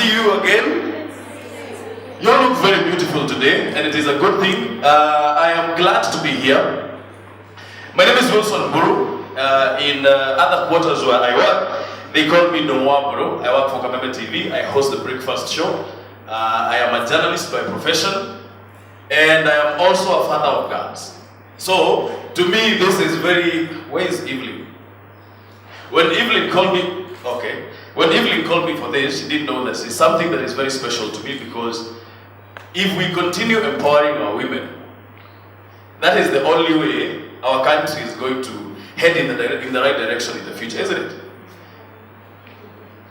see you again. You all look very beautiful today, and it is a good thing. I am glad to be here. My name is Wilson Buru. In other quarters where I work, they call me Noah Buru. I work for Kameme TV. I host the breakfast show. I am a journalist by profession, and I am also a father of girls. So, to me, this is very... Where is Evelyn? When Evelyn called me for this, she didn't know this. It's something that is very special to me, because if we continue empowering our women, that is the only way our country is going to head in the right direction in the future, isn't it?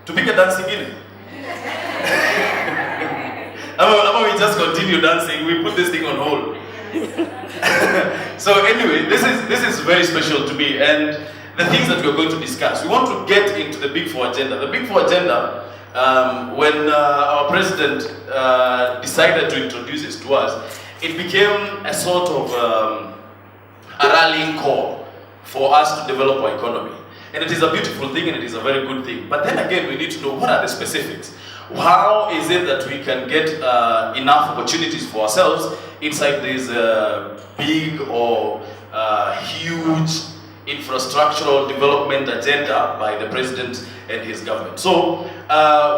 To pick a dancing in. How we just continue dancing, we put this thing on hold. So anyway, this is very special to me, and the things that we're going to discuss. We want to get into the Big Four agenda. The Big Four agenda, when our president decided to introduce this to us, it became a sort of a rallying call for us to develop our economy. And it is a beautiful thing, and it is a very good thing. But then again, we need to know what are the specifics. How is it that we can get enough opportunities for ourselves inside this big or huge infrastructural development agenda by the president and his government? So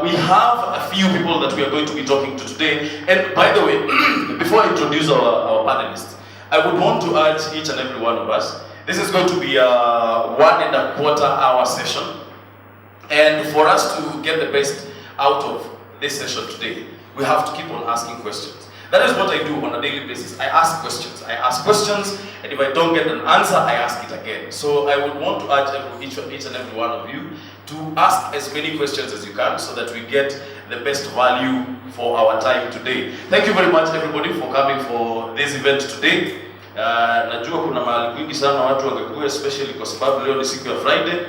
we have a few people that we are going to be talking to today. And by the way, before I introduce our panelists, I would want to urge each and every one of us, this is going to be a 1.25 hour session. And for us to get the best out of this session today, we have to keep on asking questions. That is what I do on a daily basis. I ask questions, and if I don't get an answer, I ask it again. So I would want to urge each and every one of you to ask as many questions as you can, so that we get the best value for our time today. Thank you very much, everybody, for coming for this event today. Najua kuna mahali kwingi sana watu wangekuwa, especially kwa sababu leo ni siku ya Friday.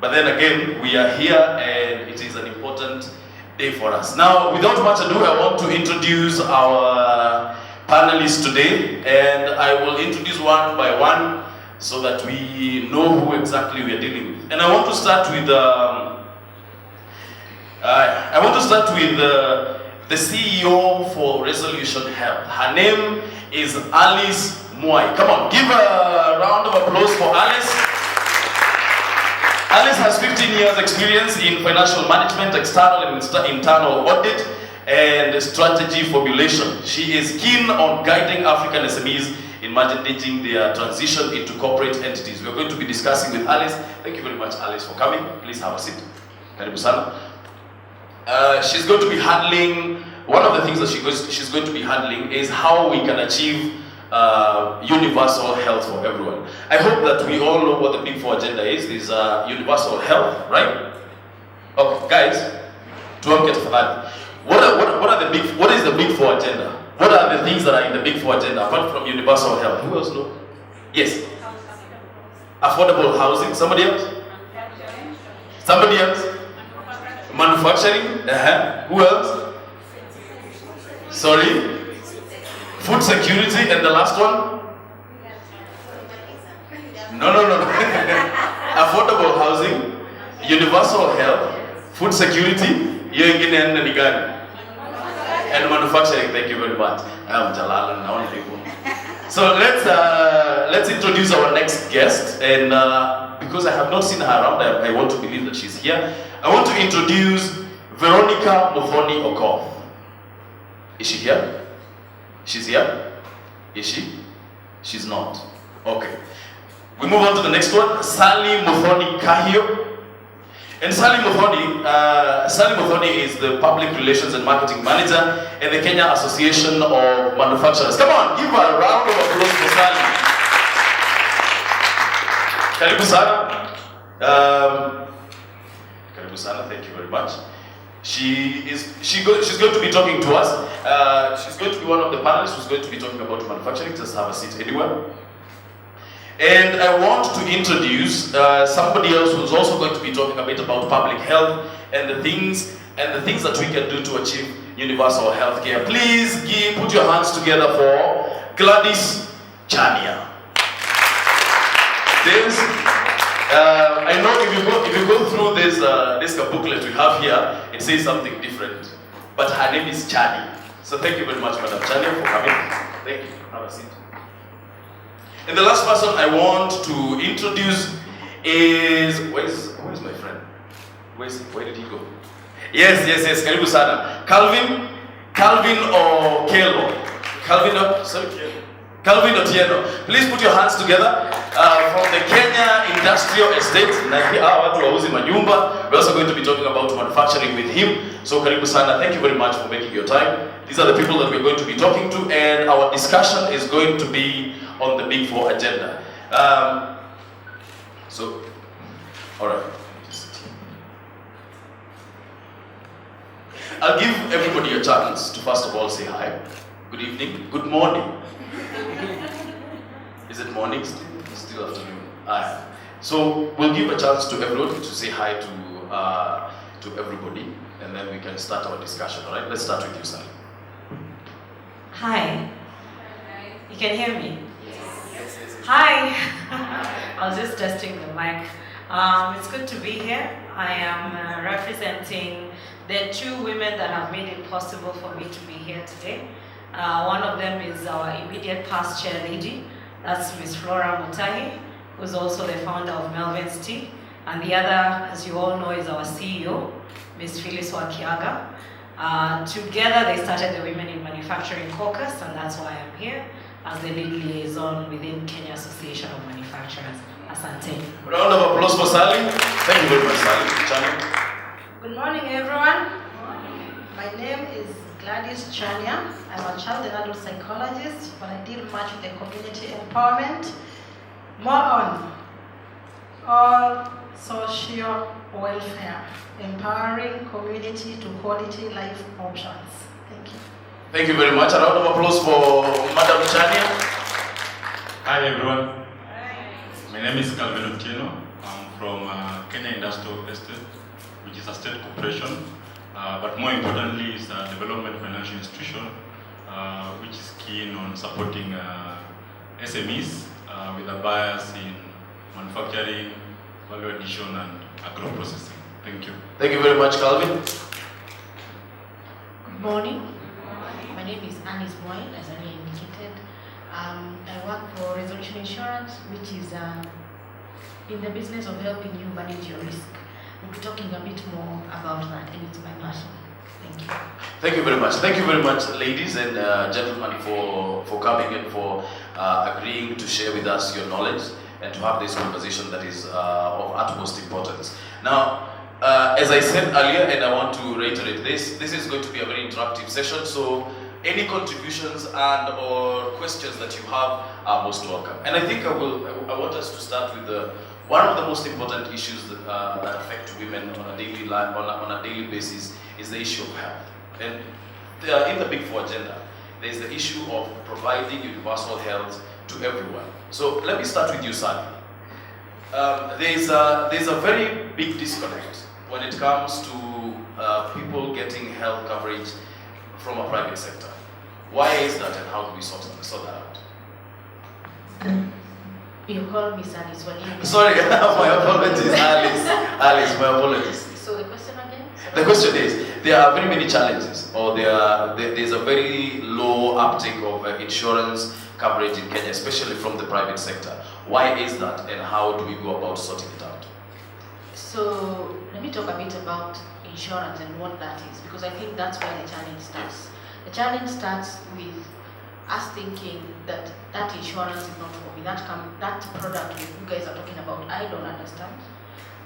But then again, we are here, and it is an important day for us. Now, without much ado, I want to introduce our panelists today, and I will introduce one by one so that we know who exactly we are dealing with. And I want to start with the CEO for Resolution Health. Her name is Alice Mwai. Come on, give a round of applause for Alice. Alice has 15 years experience in financial management, external and internal audit, and strategy formulation. She is keen on guiding African SMEs in managing their transition into corporate entities. We are going to be discussing with Alice. Thank you very much, Alice, for coming. Please have a seat. Karibu sana. She's going to be handling, one of the things that she's going to be handling is how we can achieve universal health for everyone. I hope that we all know what the Big Four agenda is. This is universal health, right? Okay, guys, what is the Big Four agenda? What are the things that are in the Big Four agenda apart from universal health? Who else knows? Yes. Affordable housing. Somebody else? Somebody else? Manufacturing. Who else? Sorry? Food security, and the last one? No. Affordable housing, universal health, food security, and manufacturing. Thank you very much. I'm Jalal, and I want to people. So let's introduce our next guest, and because I have not seen her around, I want to believe that she's here. I want to introduce Veronica Muthoni Okoth. Is she here? She's here? Is she? She's not. Okay. We move on to the next one. Sally Muthoni Kahio. And Sally Muthoni is the Public Relations and Marketing Manager in the Kenya Association of Manufacturers. Come on, give her a round of applause for Sally. Karibu sana. Karibu sana, thank you very much. She's going to be talking to us. She's going to be one of the panelists who's going to be talking about manufacturing. Just have a seat anywhere. And I want to introduce somebody else who's also going to be talking a bit about public health and the things that we can do to achieve universal health care. Please put your hands together for Gladys Chania. I know if you go through this booklet we have here, it says something different. but her name is Chani. So thank you very much, Madam Chani, for coming. Thank you. Have a seat. And the last person I want to introduce is, where's my friend? Where did he go? Yes, karibu sana. Calvin or Kelo? Calvin Otieno. Please put your hands together from the Kenya Industrial Estate. We're also going to be talking about manufacturing with him. So karibu sana. Thank you very much for making your time. These are the people that we're going to be talking to, and our discussion is going to be on the Big Four agenda. All right. I'll give everybody a chance to first of all say hi, good evening, good morning. Is it morning still? It's still afternoon. So we'll give a chance to everyone to say hi to everybody, and then we can start our discussion. All right? Let's start with you, Sally. Hi. You can hear me? Yes. Hi. I was just testing the mic. It's good to be here. I am representing the two women that have made it possible for me to be here today. One of them is our immediate past chair lady. That's Ms. Flora Mutahi, who's also the founder of Melvin's Tea. And the other, as you all know, is our CEO, Ms. Phyllis Wakiaga. Together they started the Women in Manufacturing Caucus, and that's why I'm here as the lead liaison within Kenya Association of Manufacturers. Asante. Round of applause for Sally. Thank you very much, Sally. Chania. Good morning, everyone. My name is Gladys Chania. I'm a child and adult psychologist, but I deal much with the community empowerment, more on all social welfare, empowering community to quality life options. Thank you. Thank you very much. A round of applause for Madam Chania. Hi everyone. My name is Calvin Otieno. I'm from Kenya Industrial Estate, which is a state corporation, but more importantly, it's a development financial institution, which is keen on supporting SMEs with a bias in manufacturing, value addition, and agro-processing. Thank you. Thank you very much, Calvin. Good morning. My name is Anis Moy, as I indicated. I work for Resolution Insurance, which is in the business of helping you manage your risk. We'll be talking a bit more about that, and it's my passion. Thank you. Thank you very much. Thank you very much, ladies and gentlemen, for coming and for agreeing to share with us your knowledge and to have this conversation that is of utmost importance. Now, as I said earlier, and I want to reiterate this is going to be a very interactive session, so any contributions and or questions that you have are most welcome. And I think I want us to start with one of the most important issues that affect women on a daily life, on a daily basis, is the issue of health. And in the Big Four agenda, there is the issue of providing universal health to everyone. So let me start with you, Sally. There's a very big disconnect when it comes to people getting health coverage from a private sector. Why is that, and how do we sort that out? You call me Alice. Sorry, my apologies, Alice. Alice, my apologies. So the question again? The question is, there are very many challenges, or there's a very low uptake of insurance coverage in Kenya, especially from the private sector. Why is that, and how do we go about sorting it out? So let me talk a bit about insurance and what that is, because I think that's where the challenge starts. The challenge starts with us thinking that insurance is not for me. That product you guys are talking about, I don't understand.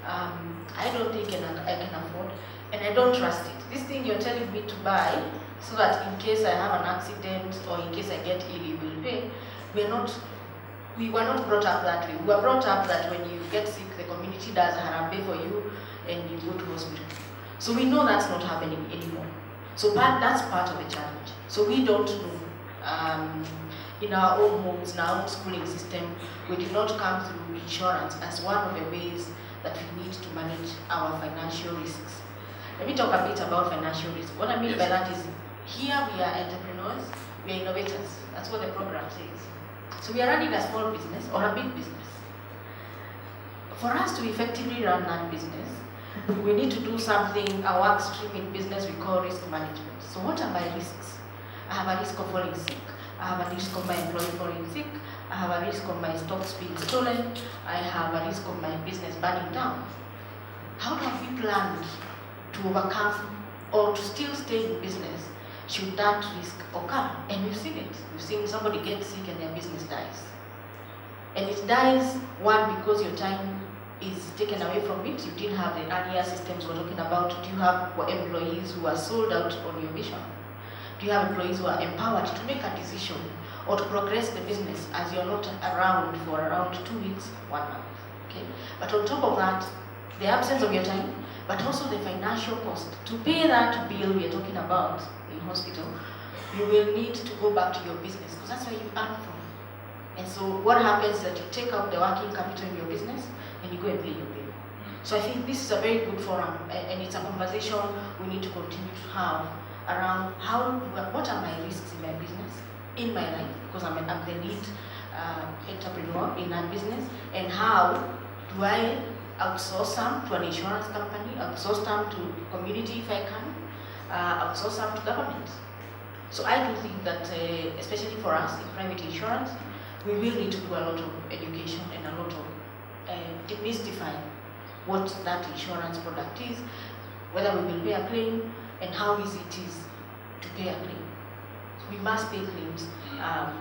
I don't think I can afford, and I don't trust it. This thing you're telling me to buy, so that in case I have an accident or in case I get ill, you will pay. We were not brought up that way. We were brought up that when you get sick, the community does harambe for you and you go to hospital. So we know that's not happening anymore. So that's part of the challenge. So we don't know. In our own homes, in our own schooling system, we did not come through insurance as one of the ways that we need to manage our financial risks. Let me talk a bit about financial risk. What I mean by that is, here we are entrepreneurs, we are innovators. That's what the program says. So we are running a small business or a big business. For us to effectively run that business, we need to do something, a work stream in business we call risk management. So what are my risks? I have a risk of falling sick. I have a risk of my employee falling sick. I have a risk of my stocks being stolen. I have a risk of my business burning down. How have we planned to overcome or to still stay in business should that risk occur? And we've seen it. We've seen somebody get sick and their business dies. And it dies, one, because your time is taken away from it. You didn't have the earlier systems we're talking about. Do you have employees who are sold out on your vision? Do you have employees who are empowered to make a decision or to progress the business as you're not around for around 2 weeks, 1 month? Okay. But on top of that, the absence of your time, but also the financial cost. To pay that bill we are talking about in hospital, you will need to go back to your business because that's where you earn from. And so what happens is that you take out the working capital in your business and you go and pay your bill. So I think this is a very good forum, and it's a conversation we need to continue to have around what are my risks in my business, in my life, because I'm the lead entrepreneur in that business, and how do I outsource some to an insurance company, outsource some to community if I can, outsource some to government. So I do think that, especially for us in private insurance, we will need to do a lot of education and a lot of demystifying what that insurance product is, whether we will pay a claim, and how easy it is to pay a claim. So we must pay claims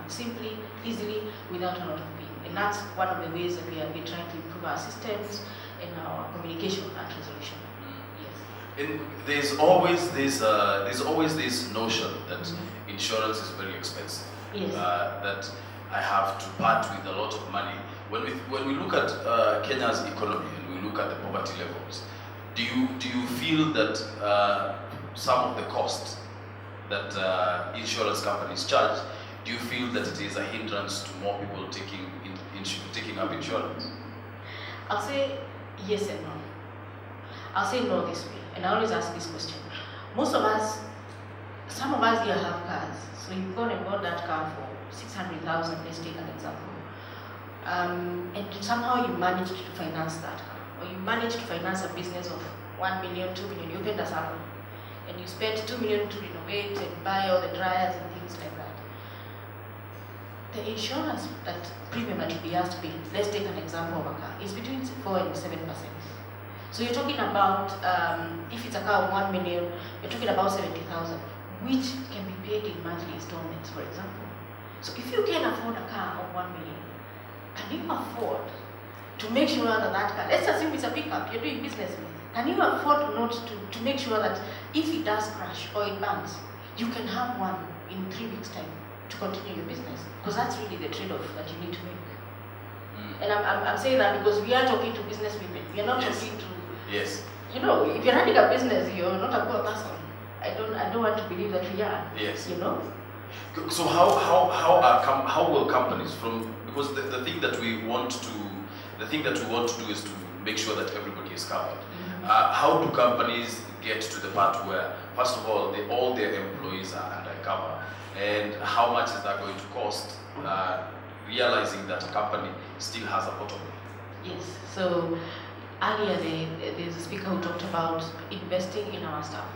simply, easily, without a lot of pain. And that's one of the ways that we are trying to improve our systems and our communication and resolution. Yes. And there's always this notion that insurance is very expensive. Yes. That I have to part with a lot of money. When we look at Kenya's economy and we look at the poverty levels, do you feel that some of the costs that insurance companies charge, do you feel that it is a hindrance to more people taking up insurance? I'll say yes and no. I'll say no this way, and I always ask this question. Some of us here have cars, so you've gone and bought that car for 600,000, let's take an example. And somehow you managed to finance that car, or you managed to finance a business of 1 million, 2 million, you opened a salon, and you spent 2 million to renovate and buy all the dryers and things like that. The insurance premium that you'd be asked to pay, let's take an example of a car, is between 4 and 7%. So you're talking about, if it's a car of 1 million, you're talking about 70,000, which can be paid in monthly installments, for example. So if you can afford a car of 1 million, can you afford to make sure that car, let's assume it's a pickup you're doing business with, can you afford not to make sure that if it does crash or it burns, you can have one in 3 weeks' time to continue your business? Because that's really the trade-off that you need to make. And I'm saying that because we are talking to business women. We are not talking to, you know, if you're running a business, you're not a poor person. I don't want to believe that we are. Yes. You know? So how will companies because the thing that we want to do is to make sure that everybody is covered. How do companies get to the part where, first of all, all their employees are under cover, and how much is that going to cost? Realizing that a company still has a bottom line. Yes. So earlier there's a speaker who talked about investing in our staff.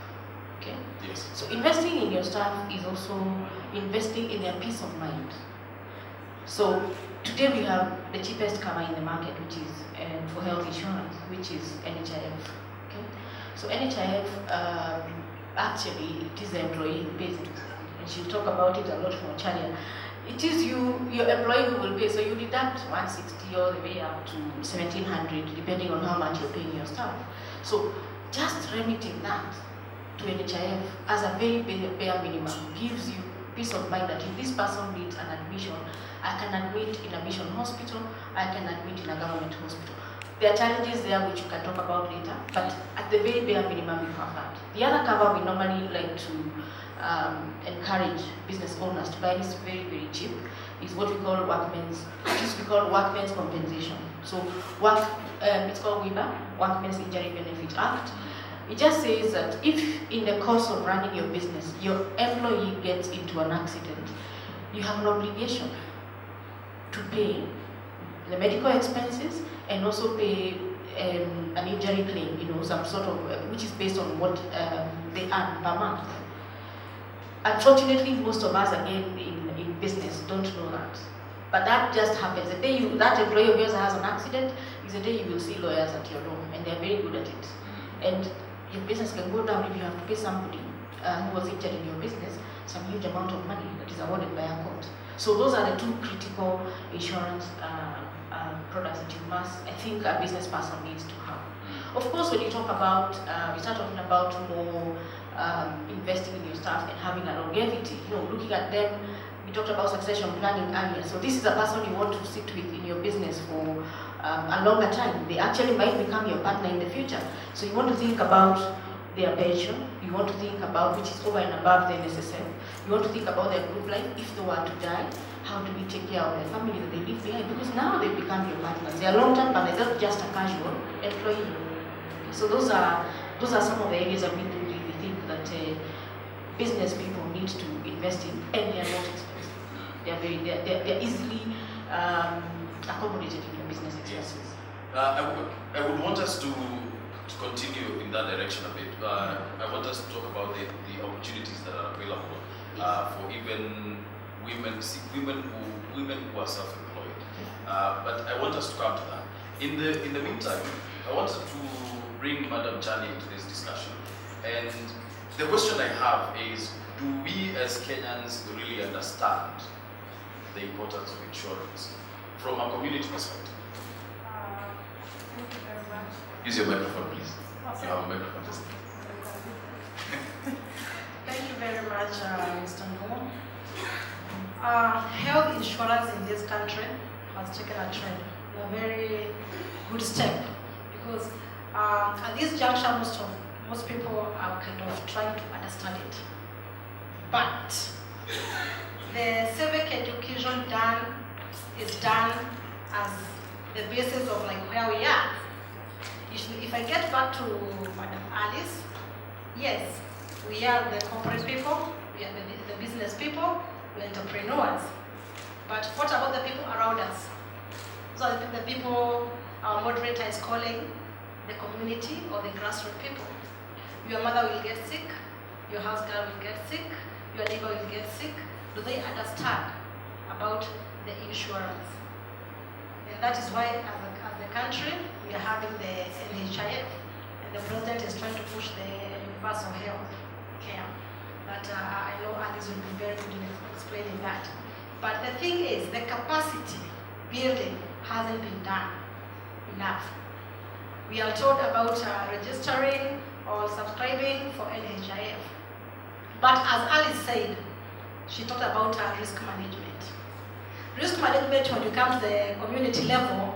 Okay? Yes. So investing in your staff is also investing in their peace of mind. So today we have the cheapest cover in the market, which is for health insurance, which is NHIF. Okay? So NHIF, actually, it is the employee who pays it. And she'll talk about it a lot more, Charia. It is your employee who will pay. So you deduct 160 all the way up to 1,700, depending on how much you're paying your staff. So just remitting that to NHIF as a very bare minimum gives you peace of mind that if this person needs an admission, I can admit in a mission hospital, I can admit in a government hospital. There are challenges there which you can talk about later, but at the very bare minimum you have that. The other cover we normally like to encourage business owners to buy this very, very cheap is what we call workmen's compensation. So it's called WIBA, Workmen's Injury Benefit Act. It just says that if in the course of running your business, your employee gets into an accident, you have an obligation to pay the medical expenses and also pay an injury claim, some sort of, which is based on what they earn per month. Unfortunately, most of us, again, in business, don't know that. But that just happens. The day that employee of yours has an accident is the day you will see lawyers at your door, and they're very good at it. And your business can go down if you have to pay somebody who was injured in your business some huge amount of money that is awarded by a court. So those are the two critical insurance products that you must, I think, a business person needs to have. Of course, when you talk about, we start talking about more investing in your staff and having a longevity, looking at them. We talked about succession planning earlier. So this is a person you want to sit with in your business for a longer time. They actually might become your partner in the future. So you want to think about their pension. You want to think about which is over and above the NSSF. You want to think about their group life if they were to die. How do we take care of their family that they leave behind? Because now they become your partners. They are long-term partners, not just a casual employee. So those are some of the areas that we do really think that business people need to invest in, and they are not expensive. They're easily accommodated in your business expenses. I would want us to continue in that direction a bit. I want us to talk about the opportunities that are available for even women who are self-employed. But I want us to come to that. In the meantime, I wanted to bring Madam Chani into this discussion. And the question I have is, do we as Kenyans really understand the importance of insurance from a community perspective? Thank you very much. Use your microphone, please. Okay. You have a microphone. Just Thank you very much, Mr. Noor. Health insurance in this country has taken a trend, a very good step, because at this juncture, most people are kind of trying to understand it. But the civic education is done as the basis of where we are. If I get back to Madam Alice, yes, we are the corporate people, we are the business people, we are entrepreneurs. But what about the people around us? So the people our moderator is calling the community or the grassroots people. Your mother will get sick, your house girl will get sick, your neighbor will get sick. Do they understand about the insurance? And that is why as a country, we are having the NHIF, and the president is trying to push the universal health care. But I know Alice will be very good in explaining that. But the thing is, the capacity building hasn't been done enough. We are told about registering or subscribing for NHIF. But as Alice said, she talked about risk management. Risk management, when you come to the community level,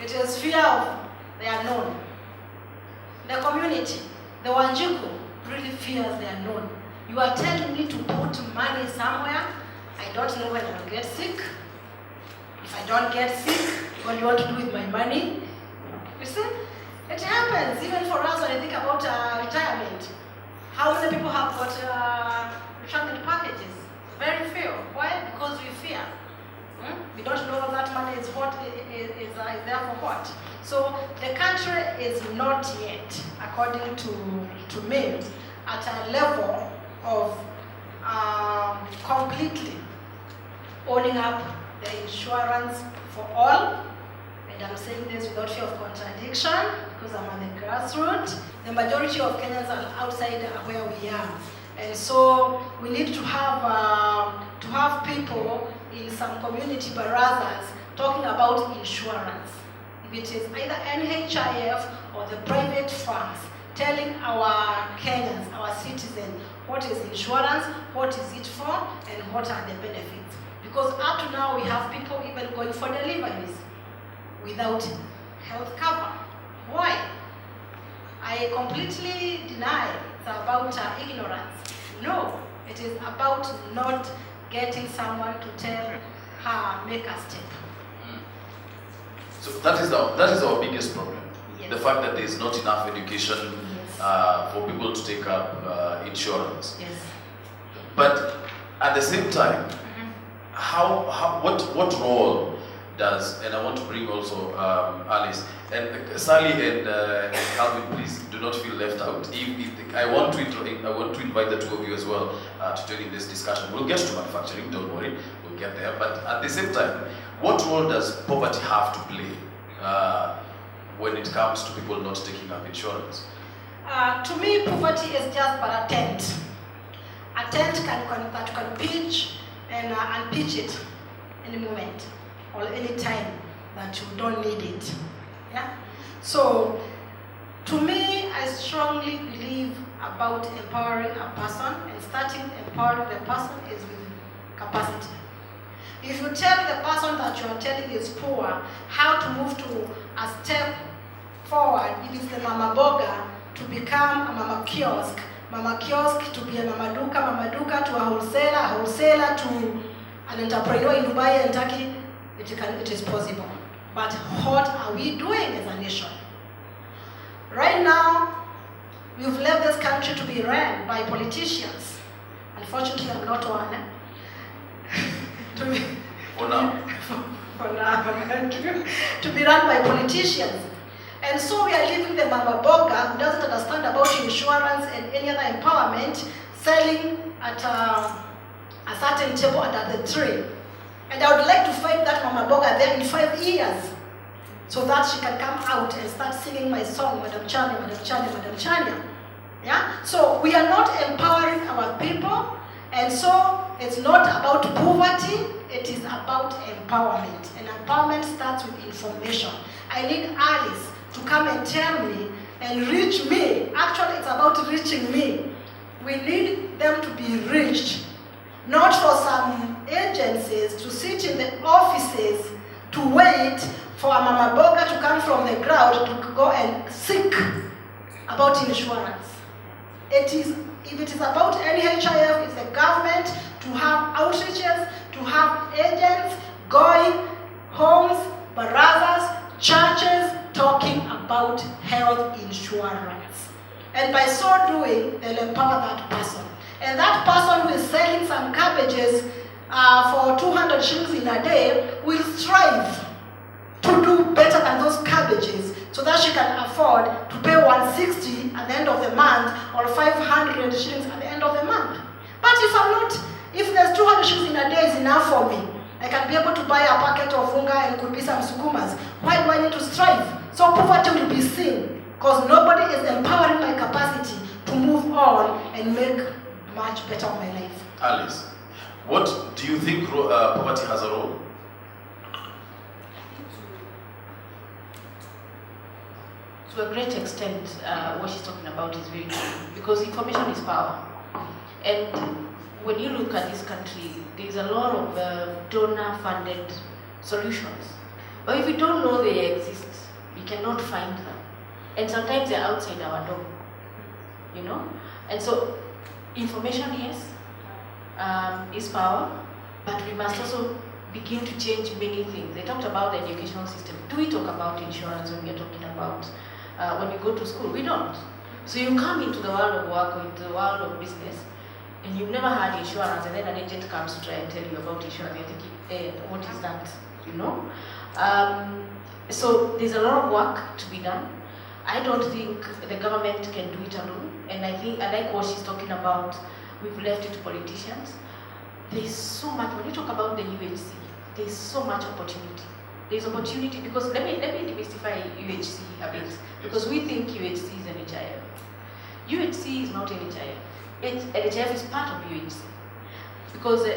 it is fear of the unknown. The community, the Wanjiku, really fears the unknown. You are telling me to put money somewhere, I don't know when I'll get sick. If I don't get sick, what do you want to do with my money? You see, it happens even for us when I think about retirement. How many people have got retirement packages? Very few. Why? Because we fear. We don't know that money is there for what. So the country is not yet, according to me, at a level of completely owning up the insurance for all. And I'm saying this without fear of contradiction, because I'm on the grassroots. The majority of Kenyans are outside where we are. And so we need to have people in some community barazas talking about insurance. If it is either NHIF or the private firms, telling our Kenyans, our citizens, what is insurance, what is it for, and what are the benefits. Because up to now, we have people even going for deliveries without health cover. Why? I completely deny it's about ignorance. No, it is about not getting someone to tell her, make a step. So that is our biggest problem. Yes. The fact that there is not enough education for people to take up insurance. Yes. But at the same time, what role does, and I want to bring also Alice and Sally and Calvin. Please do not feel left out. I want to invite the two of you as well to join in this discussion. We'll get to manufacturing. Don't worry, we'll get there. But at the same time, what role does poverty have to play when it comes to people not taking up insurance? To me, poverty is just but a tent. A tent that you can pitch and pitch it any moment or any time that you don't need it. Yeah. So, to me, I strongly believe about empowering a person, and starting empowering the person is with capacity. If you tell the person that you are telling is poor how to move to a step forward, if it's the mama boga to become a mama kiosk to be a mama duka to a wholesaler to an entrepreneur in Dubai and Turkey, it is possible. But what are we doing as a nation? Right now, we've left this country to be ran by politicians. Unfortunately, I'm not one. For now. To be run by politicians. And so we are leaving the mama boga who doesn't understand about insurance and any other empowerment, selling at a certain table under the tree. And I would like to fight that mama boga there in 5 years, so that she can come out and start singing my song, Madam Chania, Madam Chania, Madam Chania. Yeah? So we are not empowering our people, and so it's not about poverty, it is about empowerment. And empowerment starts with information. I need Alice to come and tell me and reach me. Actually, it's about reaching me. We need them to be reached, not for some agencies to sit in the offices to wait for a mama boga to come from the ground to go and seek about insurance. If it is about NHIF, it's the government to have outreaches, to have agents going homes, barazas, churches, talking about health insurance. And by so doing, they'll empower that person. And that person who is selling some cabbages for 200 shillings in a day will strive to do better than those cabbages so that she can afford to pay 160 at the end of the month or 500 shillings at the end of the month. But if there's 200 shillings in a day is enough for me, I can be able to buy a packet of unga and could be some sukumas. Why do I need to strive? So poverty will be seen because nobody is empowering my capacity to move on and make much better of my life. Alice, what do you think poverty has a role? To a great extent, what she's talking about is very true, because information is power. And when you look at this country, there's a lot of donor-funded solutions. But if we don't know they exist, we cannot find them. And sometimes they're outside our door, you know? And so, information, yes, is power, but we must also begin to change many things. They talked about the educational system. Do we talk about insurance when we are talking about when we go to school? We don't. So you come into the world of work or into the world of business, and you've never had insurance, and then an agent comes to try and tell you about insurance, and you think, what is that, you know? So there's a lot of work to be done. I don't think the government can do it alone, and I like what she's talking about. We've left it to politicians. There's so much, when you talk about the UHC, there's so much opportunity. There's opportunity because, let me demystify UHC a bit, because we think UHC is NHIF. UHC is not NHIF. NHIF is part of UHC, because the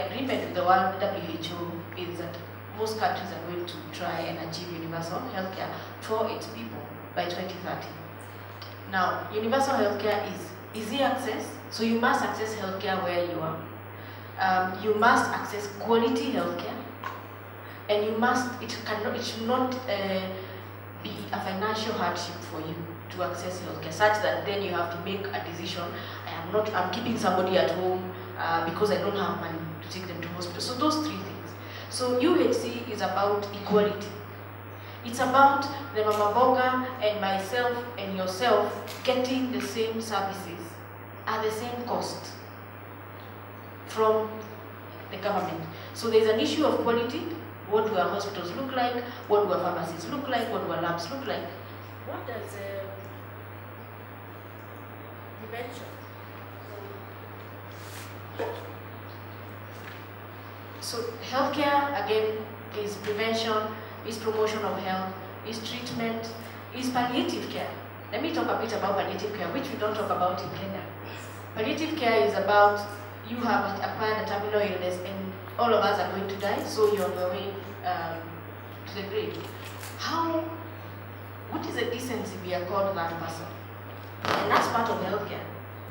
agreement with the World WHO is that most countries are going to try and achieve universal healthcare for its people by 2030. Now, universal healthcare is easy access, so you must access healthcare where you are. You must access quality healthcare, and it should not be a financial hardship for you to access healthcare, such that then you have to make a decision. I'm keeping somebody at home because I don't have money to take them to hospital. So those three things. So UHC is about equality. It's about the mama boga and myself and yourself getting the same services at the same cost from the government. So there's an issue of quality. What do our hospitals look like? What do our pharmacies look like? What do our labs look like? What does prevention? So healthcare, again, is prevention, is promotion of health, is treatment, is palliative care. Let me talk a bit about palliative care, which we don't talk about in Kenya. Palliative care is about you have acquired a terminal illness and all of us are going to die, so you're on your way to the grave. What is the decency we accord that person? And that's part of healthcare,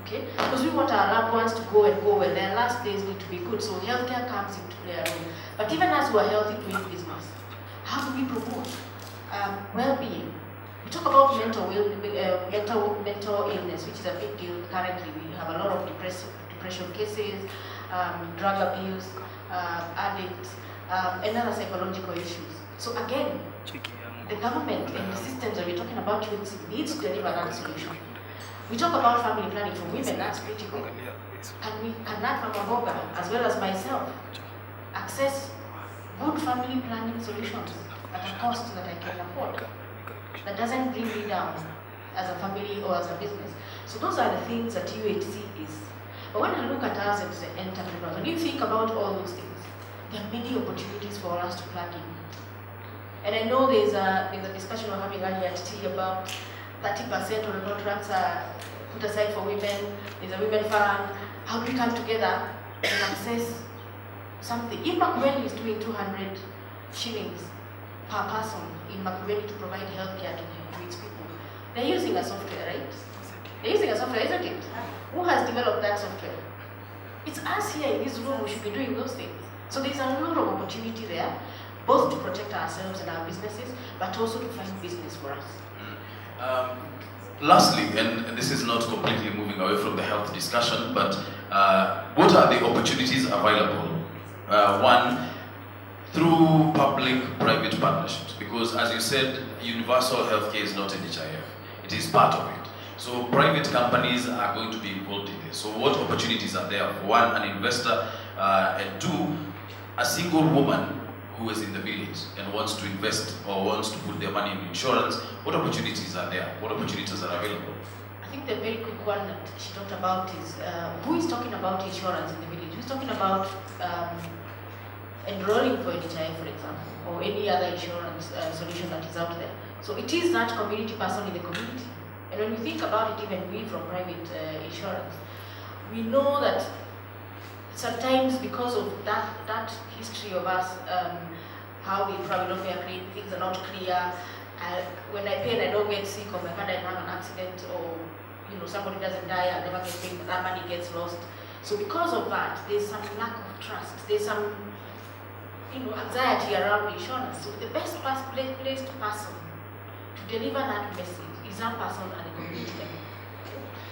okay? Because we want our loved ones to go well. Their last days need to be good, so healthcare comes into play a role. But even as we are healthy doing business, how do we promote well-being? We talk about mental illness, which is a big deal currently. We have a lot of depression cases, drug abuse, addicts, and other psychological issues. So again, the government and the systems that we're talking about needs to deliver that solution. We talk about family planning for women, that's critical. Can that Mama Boga, as well as myself, access good family planning solutions at a cost that I can afford, that doesn't bring me down as a family or as a business? So those are the things that UHC is. But when I look at us as entrepreneurs, when you think about all those things, there are many opportunities for us to plug in. And I know there's a discussion we're having earlier at tea about 30% of the contracts are put aside for women. There's a women fund. How do we come together and access something? If Makueni is doing 200 shillings per person in Makueni to provide healthcare to its people, they're using a software, right? They're using a software, isn't it? Who has developed that software? It's us here in this room who should be doing those things. So there's a lot of opportunity there, both to protect ourselves and our businesses, but also to find business for us. Lastly, and this is not completely moving away from the health discussion, but what are the opportunities available? One, through public-private partnerships, because as you said, universal healthcare is not NHIF, it is part of it. So private companies are going to be involved in this. So what opportunities are there? One, an investor, and two, a single woman who is in the village and wants to invest or wants to put their money in insurance. What opportunities are there? What opportunities are available? I think the very quick one that she talked about is, who is talking about insurance in the village? Who's talking about enrolling for NHIF, for example, or any other insurance solution that is out there? So it is that community person in the community. And when we think about it, even we from private insurance, we know that sometimes because of that history of us, how we probably don't pay a claim, things are not clear. When I pay and I don't get sick, or my father have an accident, or somebody doesn't die, I never get paid, that money gets lost. So because of that, there's some lack of trust. There's some anxiety around insurance. So the best placed person to deliver that message is that person at the community level.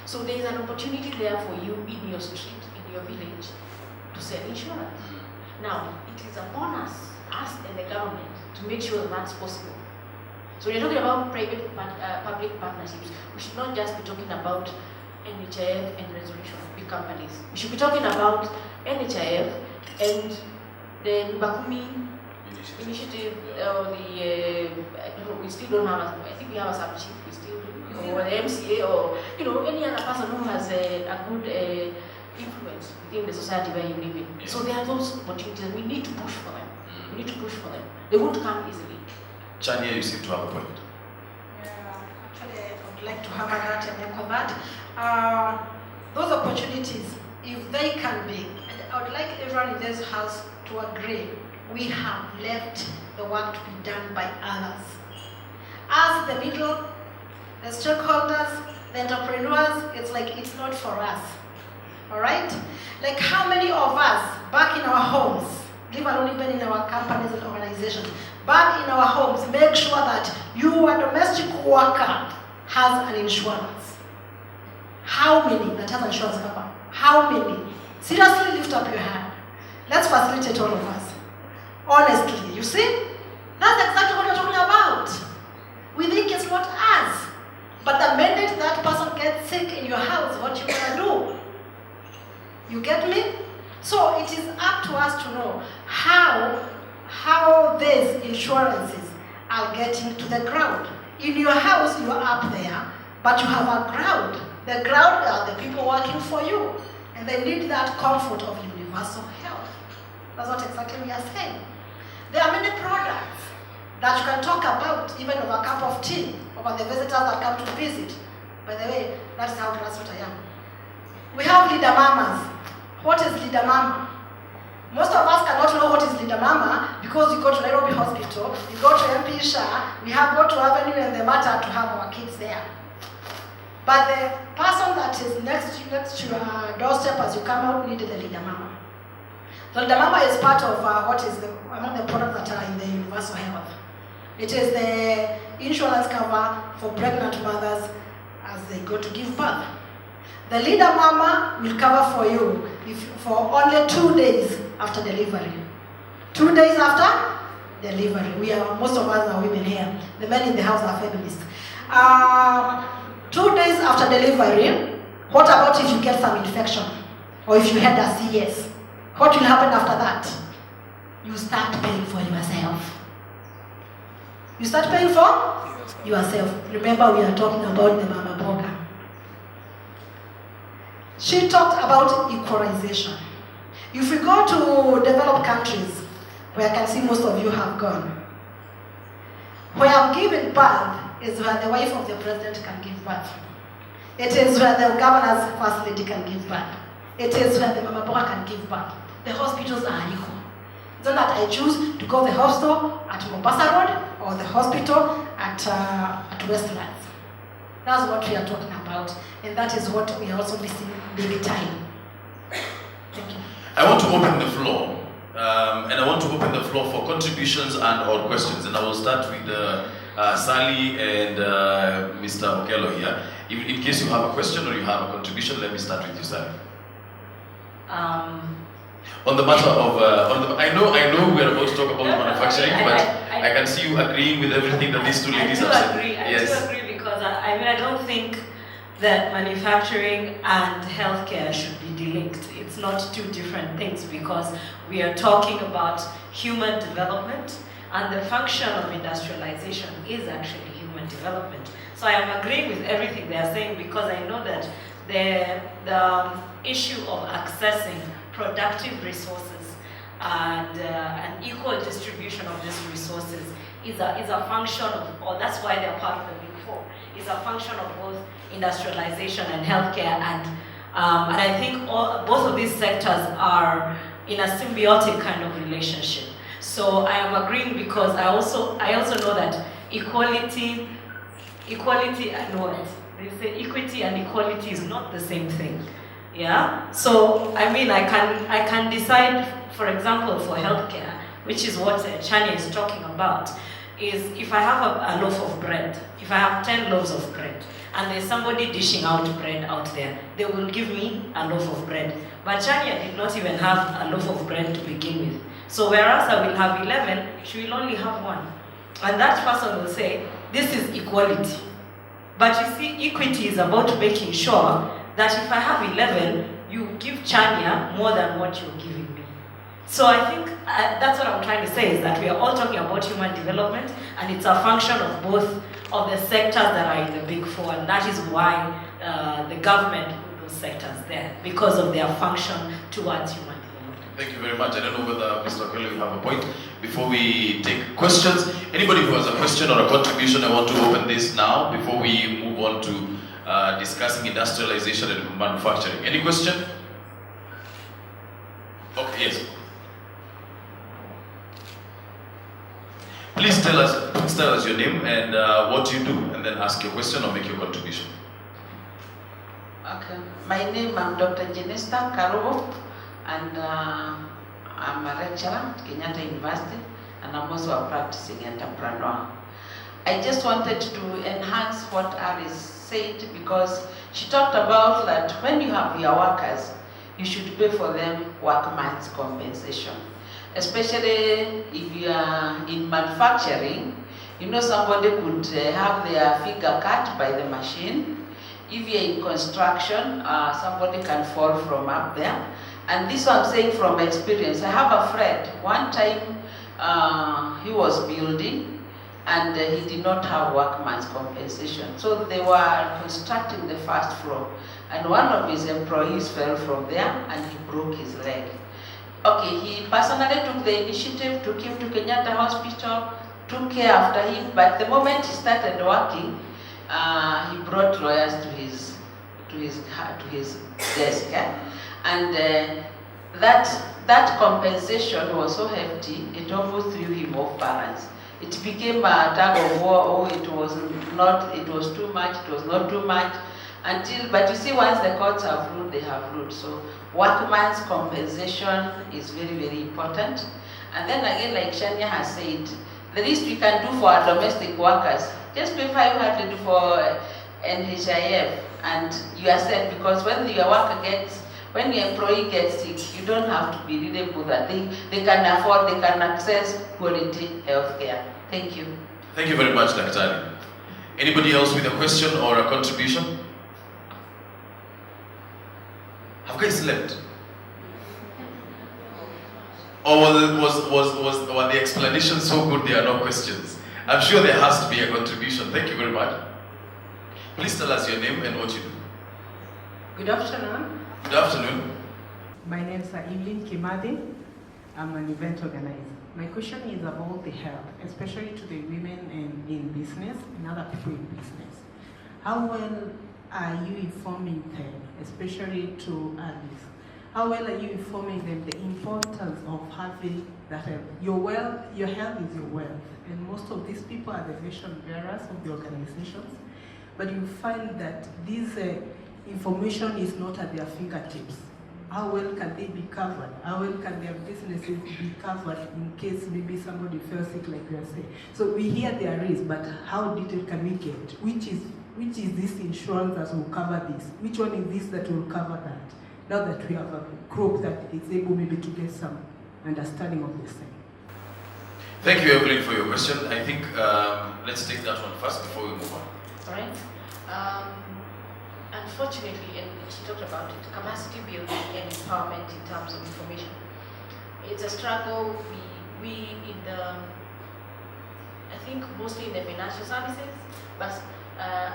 So there is an opportunity there for you in your street, in your village, to sell insurance. Now, it is upon us and the government, to make sure that that's possible. So when you're talking about private public partnerships, we should not just be talking about NHIF and resolution of big companies. We should be talking about NHIF and the Bakumi initiative, or we still don't have, I think we have a sub-chief, we still do, or the MCA, or any other person who has a good influence within the society where you live in. So there are those opportunities, and we need to push for them. We need to push for them. They won't come easily. Chania, you seem to have a point. Yeah, actually, I would like to hammer that and echo that. Those opportunities, if they can be, and I would like everyone in this house to agree, we have left the work to be done by others. As the middle, the stakeholders, the entrepreneurs, it's like it's not for us. All right? Like how many of us back in our homes, leave alone even in our companies and organizations, back in our homes, make sure that your domestic worker has an insurance. How many that has an insurance cover? How many? Seriously, lift up your hand. Let's facilitate all of us. Honestly, you see? That's exactly what we're talking about. We think it's not us. But the minute that person gets sick in your house, what you gonna do? You get me? So it is up to us to know how these insurances are getting to the ground. In your house, you are up there, but you have a ground. The ground are the people working for you, and they need that comfort of universal health. That's what exactly we are saying. There are many products that you can talk about, even over a cup of tea, over the visitors that come to visit. By the way, that's how grassroots I am. We have leader mamas. What is leader mama? Most of us cannot know what is leader mama because we go to Nairobi Hospital, we go to MP Shah, we go to Avenue and the Matter to have our kids there. But the person that is next to your doorstep as you come out needs the leader mama. The leader mama is part of among the products that are in the universal health. It is the insurance cover for pregnant mothers as they go to give birth. The leader mama will cover for you for only 2 days after delivery. 2 days after delivery. Most of us are women here. The men in the house are feminists. 2 days after delivery, what about if you get some infection? Or if you had a CS? What will happen after that? You start paying for yourself. You start paying for yourself. Remember, we are talking about the Mama Boga. She talked about equalization. If we go to developed countries, where I can see most of you have gone, where giving birth is where the wife of the president can give birth. It is where the governor's first lady can give birth. It is where the Mama Boga can give birth. The hospitals are equal. It's not that I choose to go to the hospital at Mombasa Road or the hospital at Westlands. That's what we are talking about, and that is what we are also missing baby time. Thank you. I want to open the floor, and I want to open the floor for contributions and or questions, and I will start with Sally and Mr. Okello here. In case you have a question or you have a contribution, let me start with you, Sally. On the matter of, I know we are about to talk about manufacturing, but I can see you agreeing with everything that these two ladies have said. I do agree because I don't think that manufacturing and healthcare should be delinked. It's not two different things because we are talking about human development, and the function of industrialization is actually human development. So I am agreeing with everything they are saying because I know that the issue of accessing productive resources and an equal distribution of these resources is a function of, or that's why they're part of the Big Four, is a function of both industrialization and healthcare, and I think both of these sectors are in a symbiotic kind of relationship. So I am agreeing because I also know that equality and what? They say equity and equality is not the same thing. Yeah? So I mean I can decide, for example, for healthcare, which is what Chania is talking about, is if I have a loaf of bread, if I have 10 loaves of bread, and there's somebody dishing out bread out there, they will give me a loaf of bread. But Chania did not even have a loaf of bread to begin with. So whereas I will have 11, she will only have 1. And that person will say, this is equality. But you see, equity is about making sure that if I have 11, you give Chania more than what you're giving me. So I think that's what I'm trying to say, is that we are all talking about human development, and it's a function of both of the sectors that are in the Big Four, and that is why the government put those sectors there, because of their function towards human development. Thank you very much. I don't know whether Mr. Okello, you have a point. Before we take questions, anybody who has a question or a contribution, I want to open this now before we move on to discussing industrialization and manufacturing. Any question? Okay, yes. Please tell us your name and what you do, and then ask your question or make your contribution. Okay. My name, I'm Dr. Jenesta Karubo, and I'm a lecturer at Kenyatta University, and I'm also a practicing entrepreneur. I just wanted to enhance what Alice said, because she talked about that when you have your workers, you should pay for them workman's compensation. Especially if you are in manufacturing, you know, somebody could have their figure cut by the machine. If you're in construction, somebody can fall from up there And this I'm saying from experience. I have a friend, one time he was building and he did not have workman's compensation. So they were constructing the first floor and one of his employees fell from there and he broke his leg. Okay, he personally took the initiative, took him to Kenyatta Hospital, took care after him, but the moment he started working, he brought lawyers to his desk, and that compensation was so hefty, it almost threw him off balance. It became a tug of war. Oh, it was too much, it was not too much, but you see, once the courts have ruled, they have ruled. So workman's compensation is very, very important. And then again, like Shania has said, the least we can do for our domestic workers, just pay 500 for NHIF, and you are set, because when your employee gets sick, you don't have to be really good that they can afford, they can access quality health care. Thank you. Thank you very much, Daktari. Anybody else with a question or a contribution? Have you guys slept? Or was the explanation so good there are no questions? I'm sure there has to be a contribution. Thank you very much. Please tell us your name and what you do. Good afternoon. Good afternoon. My name is Evelyn Kimadi. I'm an event organizer. My question is about the health, especially to the women in business and other people in business. How well are you informing them, especially to others? How well are you informing them the importance of having that health? Your health is your wealth, and most of these people are the vision bearers of the organizations, but you find that this information is not at their fingertips. How well can they be covered? How well can their businesses be covered in case maybe somebody fell sick, like you are saying? So we hear there is, but how detailed can we get? Which is this insurance that will cover this? Which one is this that will cover that? Now that we have a group that is able maybe to get some understanding of this thing. Thank you, Evelyn, for your question. I think let's take that one first before we move on. All right. Unfortunately, and she talked about it, capacity building and empowerment in terms of information. It's a struggle. We in the, I think mostly in the financial services, but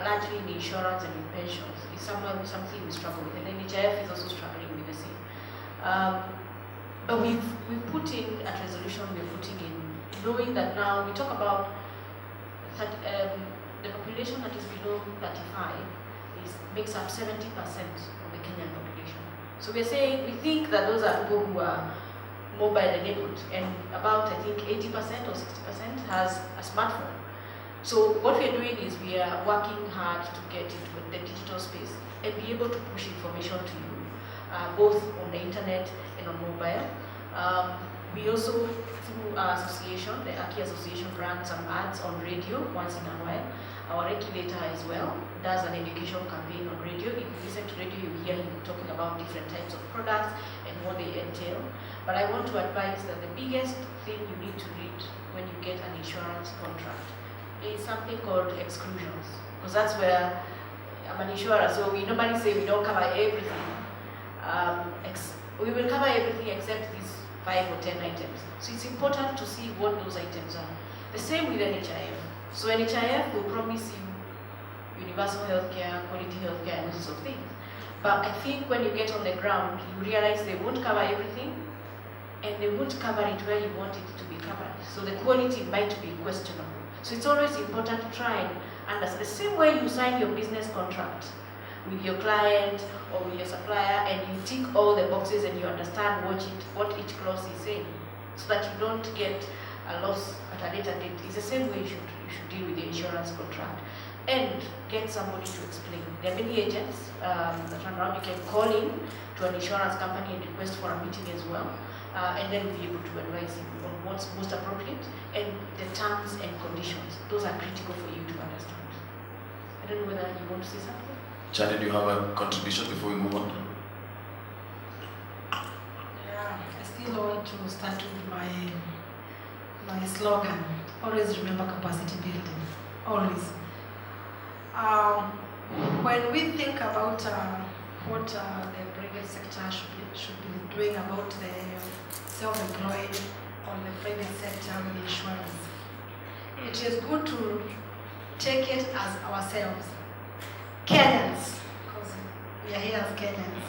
largely in insurance and in pensions, is something we struggle with, and NHIF is also struggling with the same. But we've put in a resolution. We're putting in, knowing that now we talk about the population that is below 35 makes up 70% of the Kenyan population. So we're saying we think that those are people who are mobile enabled, and about I think 80% or 60% has a smartphone. So what we are doing is we are working hard to get into the digital space and be able to push information to you, both on the internet and on mobile. We also, through our association, the Aki Association, runs some ads on radio once in a while. Our regulator as well does an education campaign on radio. If you listen to radio, you hear him talking about different types of products and what they entail. But I want to advise that the biggest thing you need to read when you get an insurance contract is something called exclusions. Because that's where I'm an insurer, so we normally say we don't cover everything. We will cover everything except these 5 or 10 items. So it's important to see what those items are. The same with NHIF. So NHIF will promise you universal healthcare, quality healthcare, and those sorts of things. But I think when you get on the ground, you realize they won't cover everything, and they won't cover it where you want it to be covered. So the quality might be questionable. So it's always important to try and understand. The same way you sign your business contract with your client or with your supplier, and you tick all the boxes and you understand what each clause is saying, so that you don't get a loss at a later date. It's the same way you should deal with the insurance contract, and get somebody to explain. There are many agents that run around. You can call in to an insurance company and request for a meeting as well, and then we'll be able to advise you on what's most appropriate and the terms and conditions. Those are critical for you to understand. I don't know whether you want to say something. Chani, do you have a contribution before we move on? Yeah, I still want to start with my slogan. Always remember capacity building. Always. When we think about what the private sector should be doing about the self-employed or the private sector with insurance. It is good to take it as ourselves, Kenyans, because we are here as Kenyans.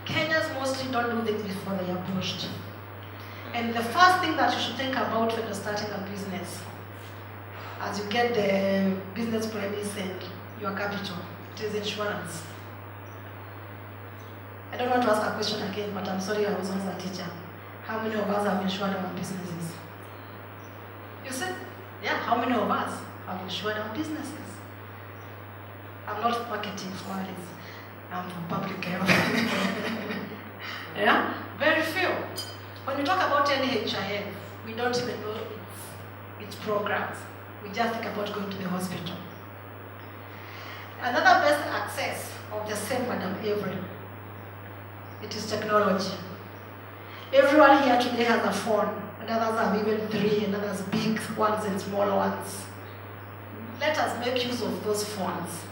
Kenyans mostly don't do things before they are pushed. And the first thing that you should think about when you're starting a business, as you get the business premise and your capital, it is insurance. I don't want to ask a question again, but I'm sorry, I was once a teacher. How many of us have insured our businesses? You said, yeah, how many of us have insured our businesses? I'm not marketing for it. I'm for public health. Yeah, very few. When you talk about NHIF, we don't even know its programs. We just think about going to the hospital. Another best access of the same Madam Avery, it is technology. Everyone here today has a phone, and others have even 3, and others big ones and smaller ones. Let us make use of those phones.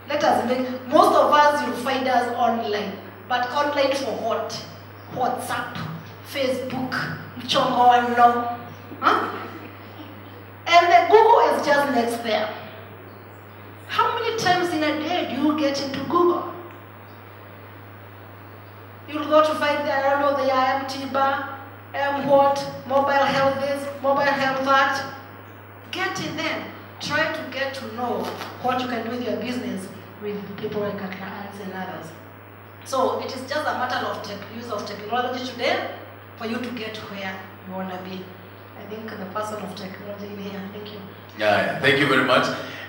Most of us, you'll find us online, but online for what? WhatsApp, Facebook, Mchongo, huh? And the Google is just next there. How many times in a day do you get into Google? You'll go to find, I don't know, the IMTBA, mobile health this, mobile health that. Get in there. Try to get to know what you can do with your business with people like clients and others. So it is just a matter of use of technology today for you to get where you want to be. I think the person of technology in here. Thank you. Yeah, thank you very much.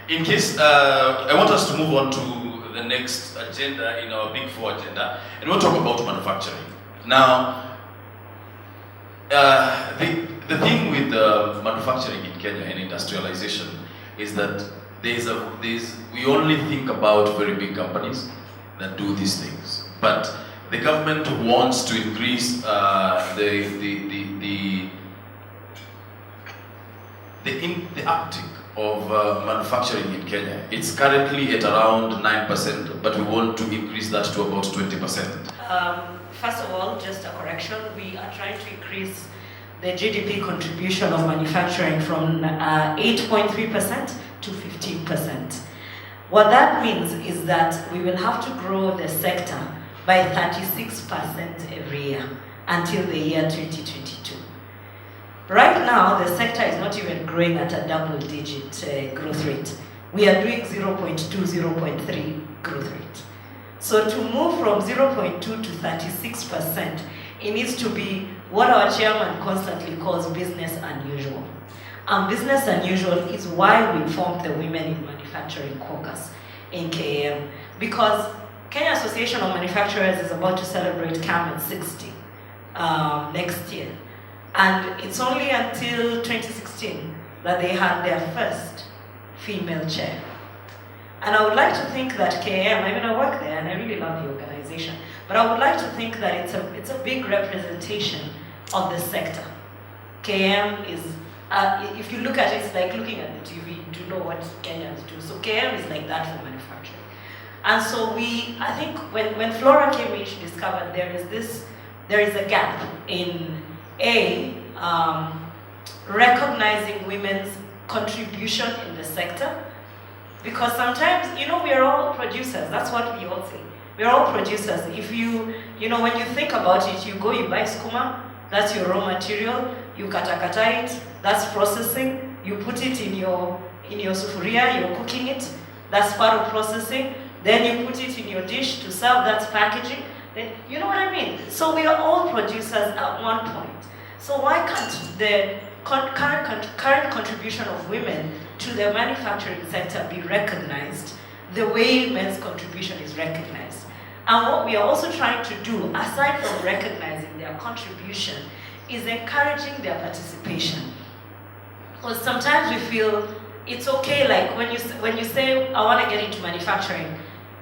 In case, I want us to move on to the next agenda in our Big Four agenda, and we'll talk about manufacturing. Now, the thing with manufacturing in Kenya and industrialization is that we only think about very big companies that do these things, but the government wants to increase the uptick of manufacturing in Kenya. It's currently at around 9%, but we want to increase that to about 20%. First of all, just a correction, we are trying to increase the GDP contribution of manufacturing from 8.3% to 15%. What that means is that we will have to grow the sector by 36% every year until the year 2022. Right now, the sector is not even growing at a double-digit growth rate. We are doing 0.2, 0.3 growth rate. So to move from 0.2 to 36%, it needs to be what our chairman constantly calls business unusual. And business unusual is why we formed the Women in Manufacturing Caucus in KAM, because Kenya Association of Manufacturers is about to celebrate KAM 60 next year. And it's only until 2016 that they had their first female chair. And I would like to think that KAM, I mean, I work there and I really love the organization, but I would like to think that it's a big representation of the sector. KAM is, if you look at it, it's like looking at the TV to know what Kenyans do. So KAM is like that for manufacturing. And so I think when Flora came in, she discovered there is a gap in recognizing women's contribution in the sector. Because sometimes, we are all producers. That's what we all say. We're all producers. If when you think about it, you buy skuma, that's your raw material, you kata it, that's processing, you put it in your sufuria, you're cooking it, that's part of processing, then you put it in your dish to serve, that's packaging. Then, you know what I mean? So we are all producers at one point. So why can't the current contribution of women to the manufacturing sector be recognized the way men's contribution is recognized? And what we are also trying to do, aside from recognizing their contribution, is encouraging their participation. Because sometimes we feel it's okay, like when you say, I want to get into manufacturing,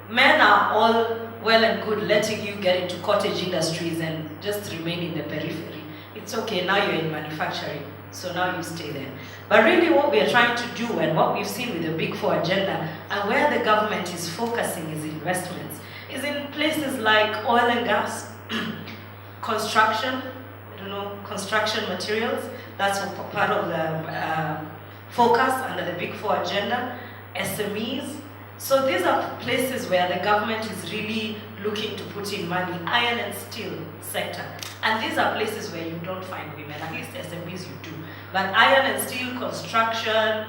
men are all well and good letting you get into cottage industries and just remain in the periphery. It's okay, now you're in manufacturing, so now you stay there. But really what we are trying to do, and what we've seen with the Big Four agenda, and where the government is focusing its investments, is in places like oil and gas, construction, construction materials. That's part of the focus under the Big Four agenda, SMEs. So these are places where the government is really looking to put in money, iron and steel sector. And these are places where you don't find women, at least SMEs you do. But iron and steel, construction,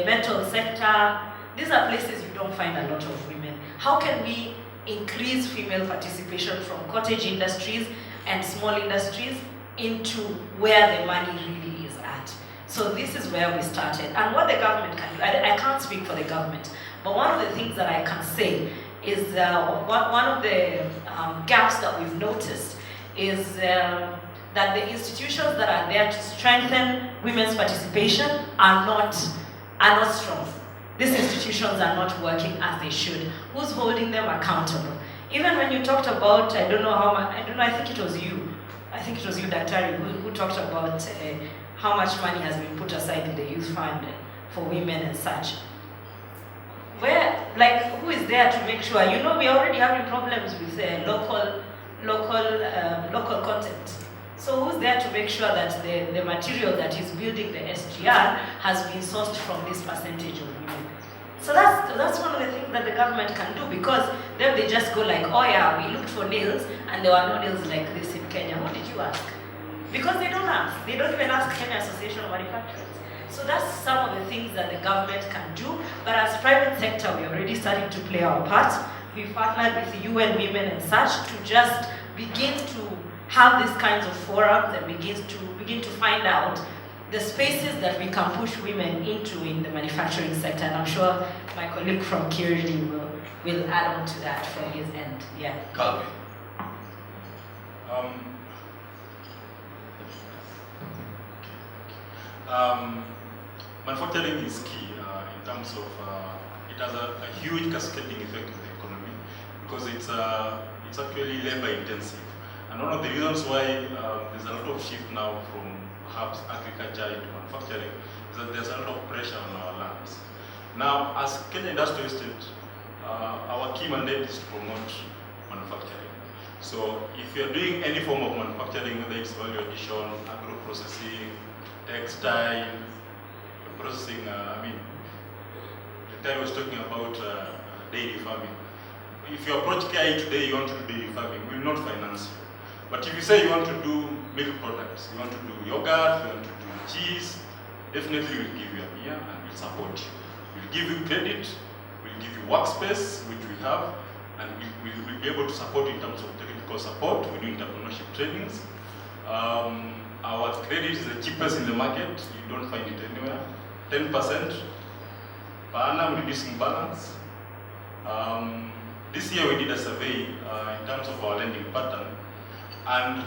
metal sector, these are places you don't find a lot of women. How can we increase female participation from cottage industries and small industries into where the money really is at? So this is where we started. And what the government can do, I can't speak for the government, but one of the things that I can say is one of the gaps that we've noticed is that the institutions that are there to strengthen women's participation are not strong. These institutions are not working as they should. Who's holding them accountable? Even when you talked about, I think it was you, Daktari, who talked about how much money has been put aside in the youth fund for women and such. Who is there to make sure? We're already having problems with local content. So who's there to make sure that the material that is building the SGR has been sourced from this percentage of women? So that's one of the things that the government can do, because then they just go like, oh yeah, we looked for nails and there were no nails like this in Kenya. Who did you ask? Because they don't ask. They don't even ask Kenya Association of Manufacturers. So that's some of the things that the government can do. But as private sector, we're already starting to play our part. We've partnered with UN Women and such to just begin to have these kinds of forums and begin to find out the spaces that we can push women into in the manufacturing sector. And I'm sure my colleague from Kirili will add on to that from his end. Yeah. Calvin. Manufacturing is key in terms of it has a huge cascading effect on the economy, because it's actually labor intensive. And one of the reasons why there's a lot of shift now from perhaps agriculture into manufacturing is that there's a lot of pressure on our lands. Now, as Kenya Industrial Estate, our key mandate is to promote manufacturing. So if you're doing any form of manufacturing, whether it's value addition, agro-processing, textile, processing, the guy was talking about dairy farming. If you approach KI today, you want to do dairy farming, we will not finance you. But if you say you want to do milk products, you want to do yogurt, you want to do cheese, definitely we'll give you a beer and we'll support you. We'll give you credit, we'll give you workspace, which we have, and we'll be able to support in terms of technical support. We do entrepreneurship trainings. Our credit is the cheapest in the market. You don't find it anywhere. 10% per annum, reducing balance. This year we did a survey in terms of our lending pattern, and